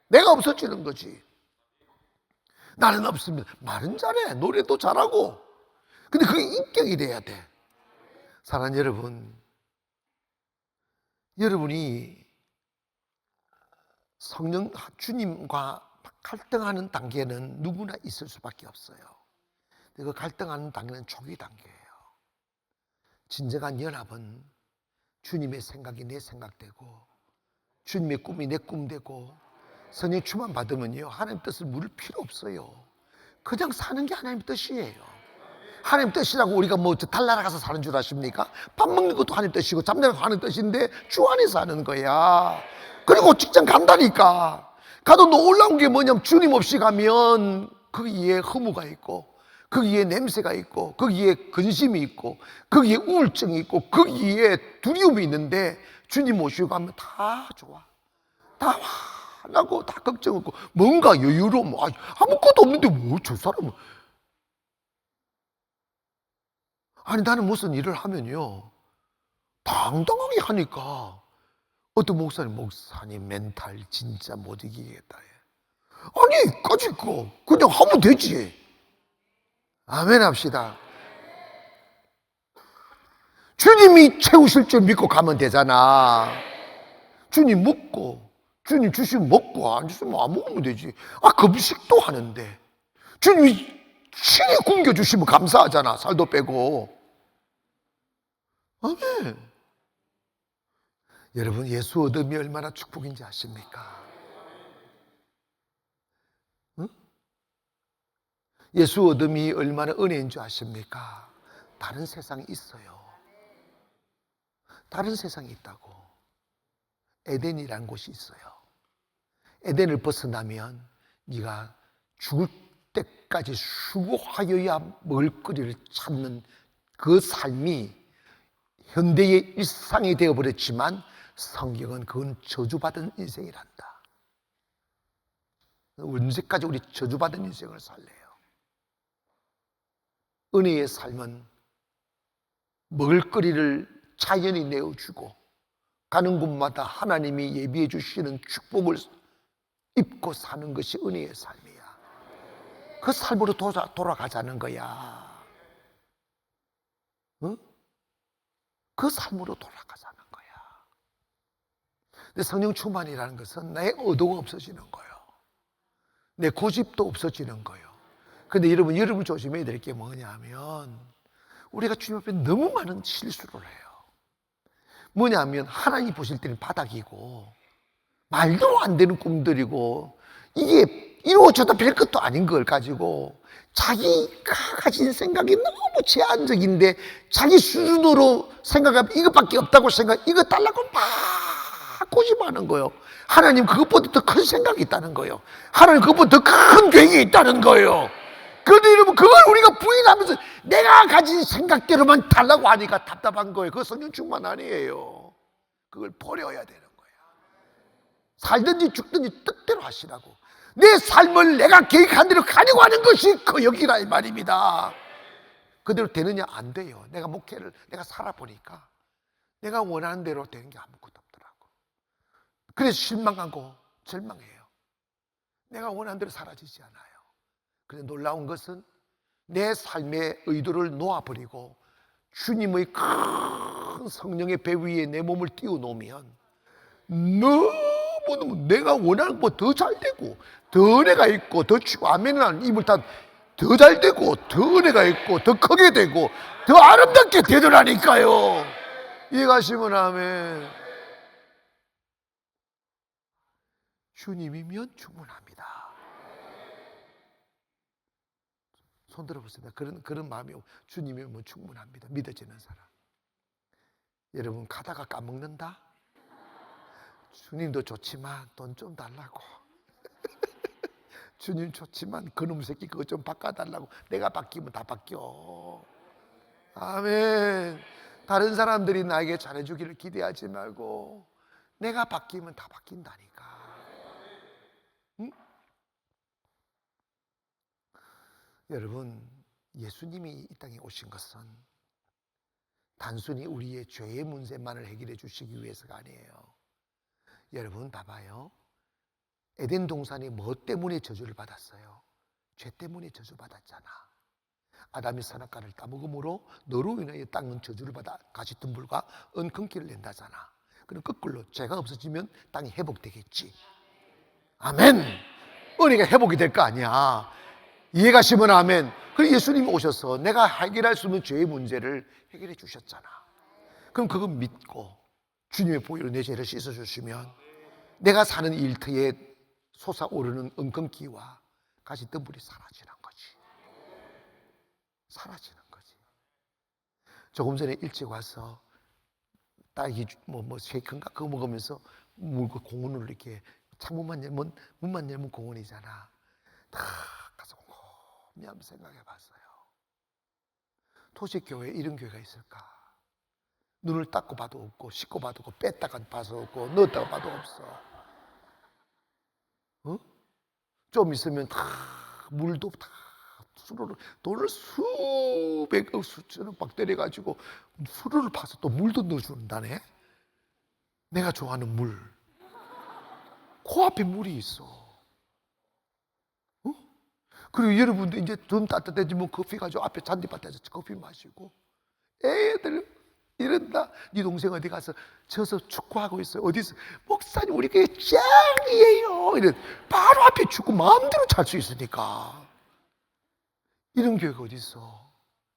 내가 없어지는 거지. 나는 없으면 말은 잘해, 노래도 잘하고. 근데 그게 인격이 돼야 돼. 사랑하는 여러분, 여러분이 성령 주님과 갈등하는 단계는 누구나 있을 수밖에 없어요. 그 갈등하는 단계는 초기 단계예요. 진정한 연합은 주님의 생각이 내 생각되고, 주님의 꿈이 내 꿈 되고, 성령 충만 받으면요 하나님 뜻을 물을 필요 없어요. 그냥 사는 게 하나님 뜻이에요. 하나님 뜻이라고 우리가 뭐 달나라 가서 사는 줄 아십니까? 밥 먹는 것도 하나님 뜻이고 잠자는 것도 하나님 뜻인데 주 안에서 하는 거야. 그리고 직장 간다니까. 가도 놀라운 게 뭐냐면, 주님 없이 가면 거기에 허무가 있고, 거기에 냄새가 있고, 거기에 근심이 있고, 거기에 우울증이 있고, 거기에 두려움이 있는데, 주님 모시고 가면 다 좋아. 다 화나고 다 걱정 없고 뭔가 여유로움. 아무것도 없는데 뭐 저 사람은. 아니 나는 무슨 일을 하면요 당당하게 하니까 어떤 목사님 멘탈 진짜 못 이기겠다. 아니 까짓 거 그냥 하면 되지. 아멘 합시다. 주님이 채우실 줄 믿고 가면 되잖아. 주님 먹고, 주님 주시면 먹고, 안 주시면 안 먹으면 되지. 금식도 하는데 주님이 신이 굶겨주시면 감사하잖아. 살도 빼고. 아멘. 여러분, 예수 얻음이 얼마나 축복인지 아십니까? 응? 예수 얻음이 얼마나 은혜인 줄 아십니까? 다른 세상에 있어요. 다른 세상이 있다고. 에덴이라는 곳이 있어요. 에덴을 벗어나면 네가 죽을 때까지 수고하여야 먹을거리를 찾는 그 삶이 현대의 일상이 되어버렸지만 성경은 그건 저주받은 인생이란다. 언제까지 우리 저주받은 인생을 살래요? 은혜의 삶은 먹을거리를 자연히 내어주고 가는 곳마다 하나님이 예비해 주시는 축복을 입고 사는 것이 은혜의 삶이야. 그 삶으로 돌아가자는 거야. 응? 그 삶으로 돌아가자는 거야. 근데 성령 충만이라는 것은 내 의도가 없어지는 거예요. 내 고집도 없어지는 거예요. 근데 여러분 조심해야 될 게 뭐냐면 우리가 주님 앞에 너무 많은 실수를 해요. 뭐냐면 하나님 보실 때는 바닥이고 말도 안 되는 꿈들이고 이게 이루어져도 별 것도 아닌 걸 가지고 자기가 가진 생각이 너무 제한적인데 자기 수준으로 생각하면 이것밖에 없다고 이거 달라고 막 고집하는 거예요. 하나님 그것보다 더 큰 생각이 있다는 거예요. 하나님 그것보다 더 큰 계획이 있다는 거예요. 그런데 여러분 그걸 우리가 부인하면서 내가 가진 생각대로만 달라고 하니까 답답한 거예요. 그거 성령 충만 아니에요. 그걸 버려야 되는 거예요. 살든지 죽든지 뜻대로 하시라고. 내 삶을 내가 계획한 대로 가려고 하는 것이 그 여기라 이 말입니다. 그대로 되느냐? 안 돼요. 내가 목회를 내가 살아보니까 내가 원하는 대로 되는 게 아무것도 없더라고. 그래서 실망하고 절망해요. 내가 원하는 대로 사라지지 않아요. 그런데 놀라운 것은 내 삶의 의도를 놓아버리고 주님의 큰 성령의 배 위에 내 몸을 띄워놓으면 너무너무 내가 원하는 것보다 더 잘되고 더 은혜가 있고 더 치고 아멘이라는 입을 다 더 잘되고 더 은혜가 있고 더 크게 되고 더 아름답게 되더라니까요. 이해가시면 아멘. 주님이면 충분합니다. 손 들어보세요. 그런 마음이 주님이면 충분합니다. 믿어지는 사람. 여러분 가다가 까먹는다? 주님도 좋지만 돈 좀 달라고. 주님 좋지만 그놈 새끼 그거 좀 바꿔달라고. 내가 바뀌면 다 바뀌어. 아멘. 다른 사람들이 나에게 잘해주기를 기대하지 말고 내가 바뀌면 다 바뀐다니까. 응? 여러분 예수님이 이 땅에 오신 것은 단순히 우리의 죄의 문제만을 해결해 주시기 위해서가 아니에요. 여러분 봐봐요. 에덴 동산이 뭐 때문에 저주를 받았어요? 죄 때문에 저주받았잖아. 아담이 선악과를 따먹음으로 너로 인하여 땅은 저주를 받아 가시덤불과 은근기를 낸다잖아. 그럼 거꾸로 죄가 없어지면 땅이 회복되겠지. 아멘. 은혜가 회복이 될 거 아니야. 이해가시면 아멘. 그래서 예수님이 오셔서 내가 해결할 수 없는 죄의 문제를 해결해 주셨잖아. 그럼 그거 믿고 주님의 보혈로 내 죄를 씻어주시면 내가 사는 일터에 솟아오르는 은근기와 가시덤불이 사라지는 거지. 사라지는 거지. 조금 전에 일찍 와서 딸기 쉐이크인가 그거 먹으면서 공원으로 이렇게 창문만 열면 문만 열면 공원이잖아. 다 가서 곰곰이 한번 생각해 봤어요. 도시교회에 이런 교회가 있을까? 눈을 닦고 봐도 없고 씻고 봐도 없고 뺐다가 봐도 없고 넣었다가 봐도 없어. 어? 좀 있으면 다 물도 다 수로를 돈을 수백억 수천억 막 때려가지고 수로를 파서 또 물도 넣어준다네. 내가 좋아하는 물. 코앞에 물이 있어. 어? 그리고 여러분도 이제 좀 따뜻해지면 커피 가지고 앞에 잔디밭에서 커피 마시고 애들 이런다. 네 동생 어디 가서 져서 축구하고 있어요. 어디서 목사님 우리 교회 짱이에요. 이런 바로 앞에 축구 마음대로 찰 수 있으니까. 이런 교회가 어디 있어?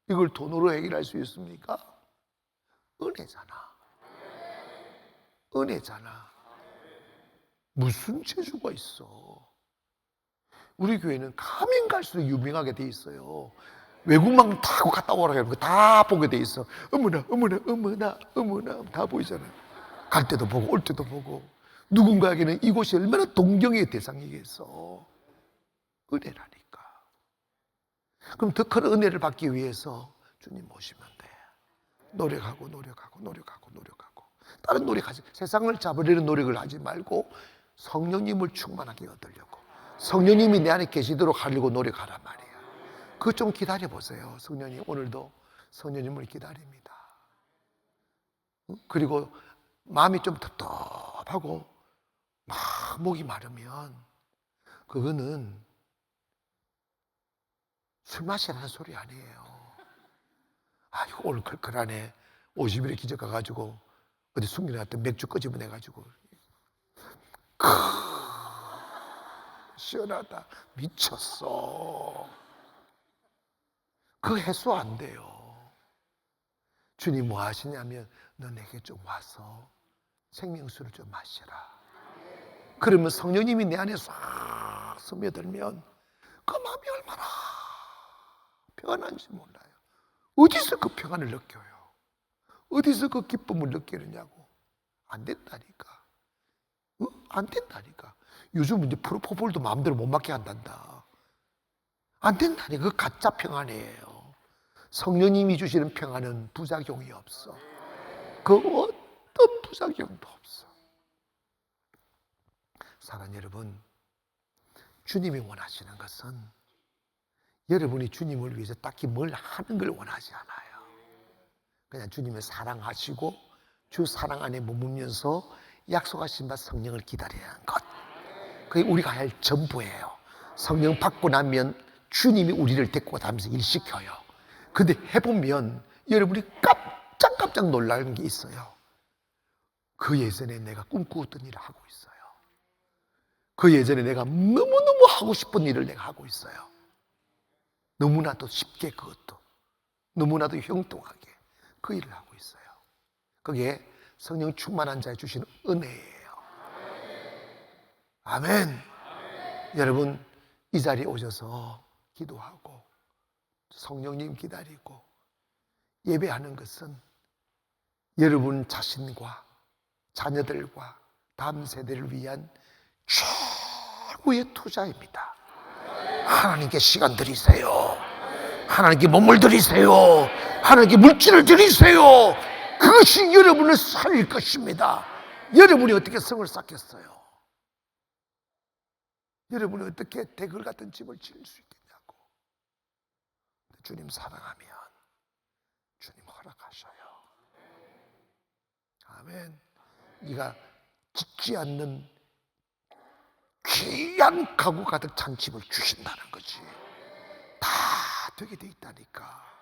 이걸 돈으로 해결할 수 있습니까? 은혜잖아. 은혜잖아. 무슨 재주가 있어? 우리 교회는 가면 갈수록 유명하게 돼 있어요. 외국만 타고 갔다 오라고 하면 다 보게 돼 있어. 어머나 어머나 어머나 어머나 다 보이잖아요. 갈 때도 보고 올 때도 보고. 누군가에게는 이곳이 얼마나 동경의 대상이겠어. 은혜라니까. 그럼 더 큰 은혜를 받기 위해서 주님 모시면 돼. 노력하고 노력하고 노력하고 노력하고. 다른 노력하지. 세상을 잡으려는 노력을 하지 말고 성령님을 충만하게 얻으려고. 성령님이 내 안에 계시도록 하려고 노력하란 말이야. 그거 좀 기다려보세요. 성령님 오늘도 성령님을 기다립니다. 그리고 마음이 좀 답답하고 막 목이 마르면 그거는 술 마시라는 소리 아니에요. 아이고 오늘 걸걸하네. 50일에 기적 가가지고 어디 숨겨놨던 맥주 끄집어내가지고 시원하다. 미쳤어. 그거 해소 안 돼요. 주님 뭐 하시냐면 너 내게 좀 와서 생명수를 좀 마시라. 그러면 성령님이 내 안에 싹 스며들면 그 마음이 얼마나 평안한지 몰라요. 어디서 그 평안을 느껴요? 어디서 그 기쁨을 느끼느냐고. 안 된다니까. 안 된다니까. 요즘 이제 프로포폴도 마음대로 못 맞게 한단다. 안 된다니까. 그 가짜 평안이에요. 성령님이 주시는 평안은 부작용이 없어. 그 어떤 부작용도 없어. 사랑하는 여러분, 주님이 원하시는 것은 여러분이 주님을 위해서 딱히 뭘 하는 걸 원하지 않아요. 그냥 주님을 사랑하시고 주 사랑 안에 머물면서 약속하신 바 성령을 기다리는 것. 그게 우리가 할 전부예요. 성령 받고 나면 주님이 우리를 데리고 다니면서 일시켜요. 근데 해보면 여러분이 깜짝 놀라는 게 있어요. 그 예전에 내가 꿈꾸었던 일을 하고 있어요. 그 예전에 내가 너무너무 하고 싶은 일을 내가 하고 있어요. 너무나도 쉽게 그것도 너무나도 형통하게 그 일을 하고 있어요. 그게 성령 충만한 자에 주시는 은혜예요. 아멘. 여러분 이 자리에 오셔서 기도하고 성령님 기다리고 예배하는 것은 여러분 자신과 자녀들과 다음 세대를 위한 최고의 투자입니다. 하나님께 시간 드리세요. 하나님께 몸을 드리세요. 하나님께 물질을 드리세요. 그것이 여러분을 살릴 것입니다. 여러분이 어떻게 성을 쌓겠어요? 여러분이 어떻게 대궐 같은 집을 지을 수 있겠냐고. 주님 사랑하면 주님 허락하셔요. 아멘. 네가 짓지 않는 귀한 가구 가득 찬 집을 주신다는 거지. 다 되게 돼 있다니까.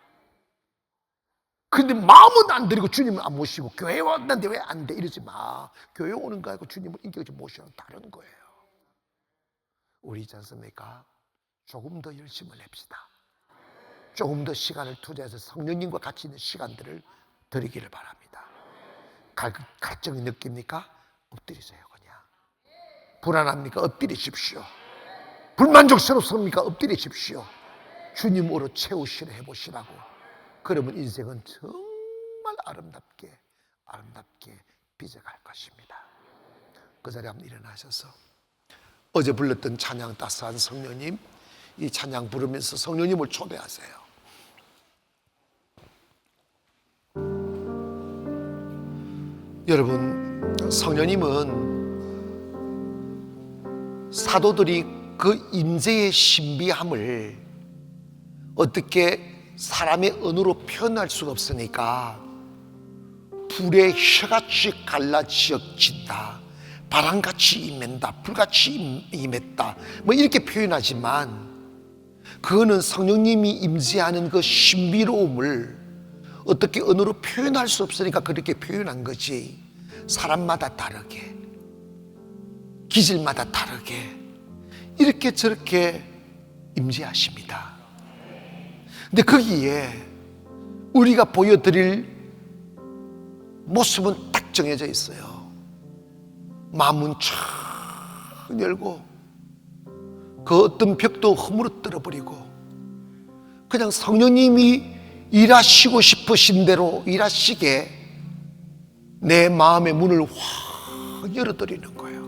근데 마음은 안 드리고 주님을 안 모시고 교회 왔는데 왜 안 돼? 이러지 마. 교회 오는 거 아니고 주님을 인격적으로 모시는 다른 거예요. 우리 있지 않습니까? 조금 더 열심을 냅시다. 조금 더 시간을 투자해서 성령님과 같이 있는 시간들을 드리기를 바랍니다. 갈증이 느낍니까? 엎드리세요 그냥. 불안합니까? 엎드리십시오. 불만족스럽습니까? 엎드리십시오. 주님으로 채우시려 해보시라고. 그러면 인생은 정말 아름답게 빚어갈 것입니다. 그 자리에 한번 일어나셔서 어제 불렀던 찬양 따스한 성령님, 이 찬양 부르면서 성령님을 초대하세요. 여러분, 성령님은 사도들이 그 임재의 신비함을 어떻게 사람의 언어로 표현할 수가 없으니까 불의 혀같이 갈라지어진다, 바람같이 임맨다, 불같이 임했다, 뭐 이렇게 표현하지만 그거는 성령님이 임재하는 그 신비로움을 어떻게 언어로 표현할 수 없으니까 그렇게 표현한 거지. 사람마다 다르게, 기질마다 다르게 이렇게 저렇게 임재하십니다. 근데 거기에 우리가 보여드릴 모습은 딱 정해져 있어요. 마음은 쫙 열고 그 어떤 벽도 허물어뜨려 버리고 그냥 성령님이 일하시고 싶으신 대로 일하시게 내 마음의 문을 확 열어드리는 거예요.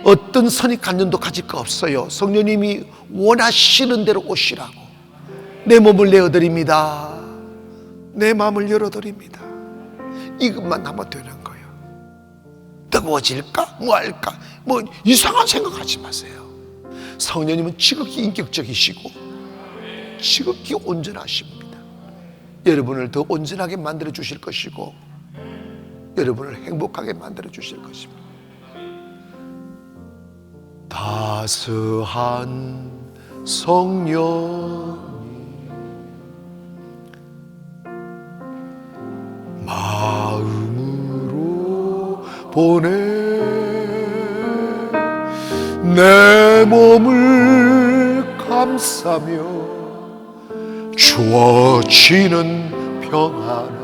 어떤 선입관념도 가질 거 없어요. 성령님이 원하시는 대로 오시라고. 내 몸을 내어드립니다. 내 마음을 열어드립니다. 이것만 하면 되는 거예요. 뜨거워질까? 뭐 할까? 뭐 이상한 생각하지 마세요. 성령님은 지극히 인격적이시고 지극히 온전하십니다. 여러분을 더 온전하게 만들어 주실 것이고 여러분을 행복하게 만들어 주실 것입니다. 따스한 성령이 마음으로 보내 내 몸을 감싸며 주어지는 평안함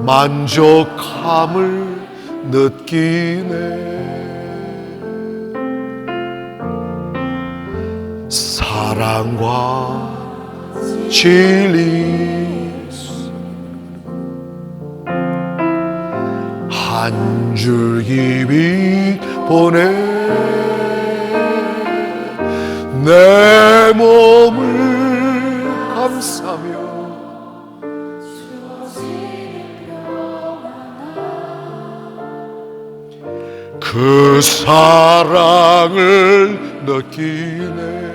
만족함을 느끼네. 사랑과 진리 한 줄기 빛 보내 내 몸을 감싸며 그 사랑을 느끼네.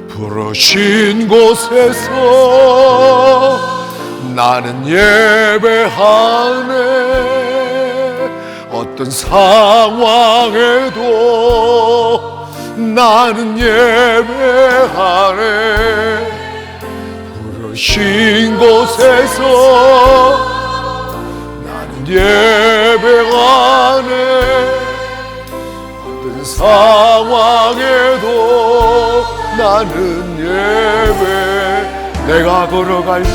부르신 곳에서 나는 예배하네. 어떤 상황에도 나는 예배하네. 부르신 곳에서 나는 예배하네. 어떤 상황에도 나는 예배. 내가 걸어갈 때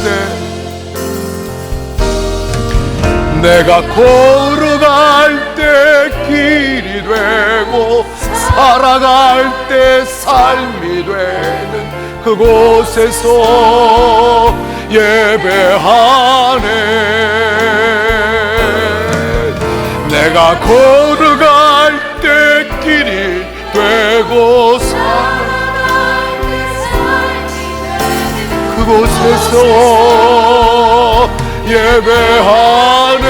내가 걸어갈 때 길이 되고 살아갈 때 삶이 되는 그곳에서 예배하네. 내가 걸어갈 때 길이 되고 그곳에서 예배하네.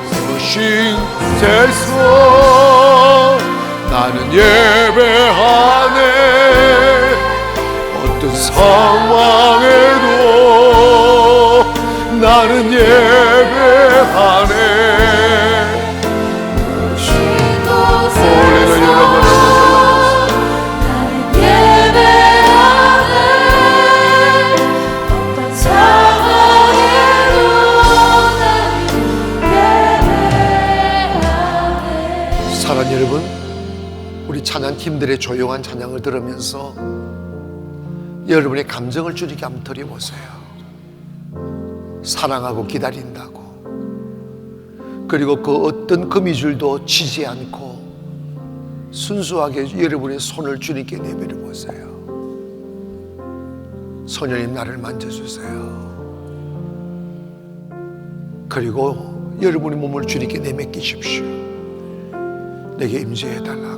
부르신 곳에서 나는 예배하네. 어떤 상황에도 나는 예배하네. 사랑하는 여러분, 우리 찬양팀들의 조용한 찬양을 들으면서 여러분의 감정을 줄이게 한번 드려보세요. 사랑하고 기다린다고, 그리고 그 어떤 거미줄도 치지 않고 순수하게 여러분의 손을 주님께 내밀어 보세요. 소녀님, 나를 만져주세요. 그리고 여러분의 몸을 주님께 내맡기십시오. 내게 임재해달라.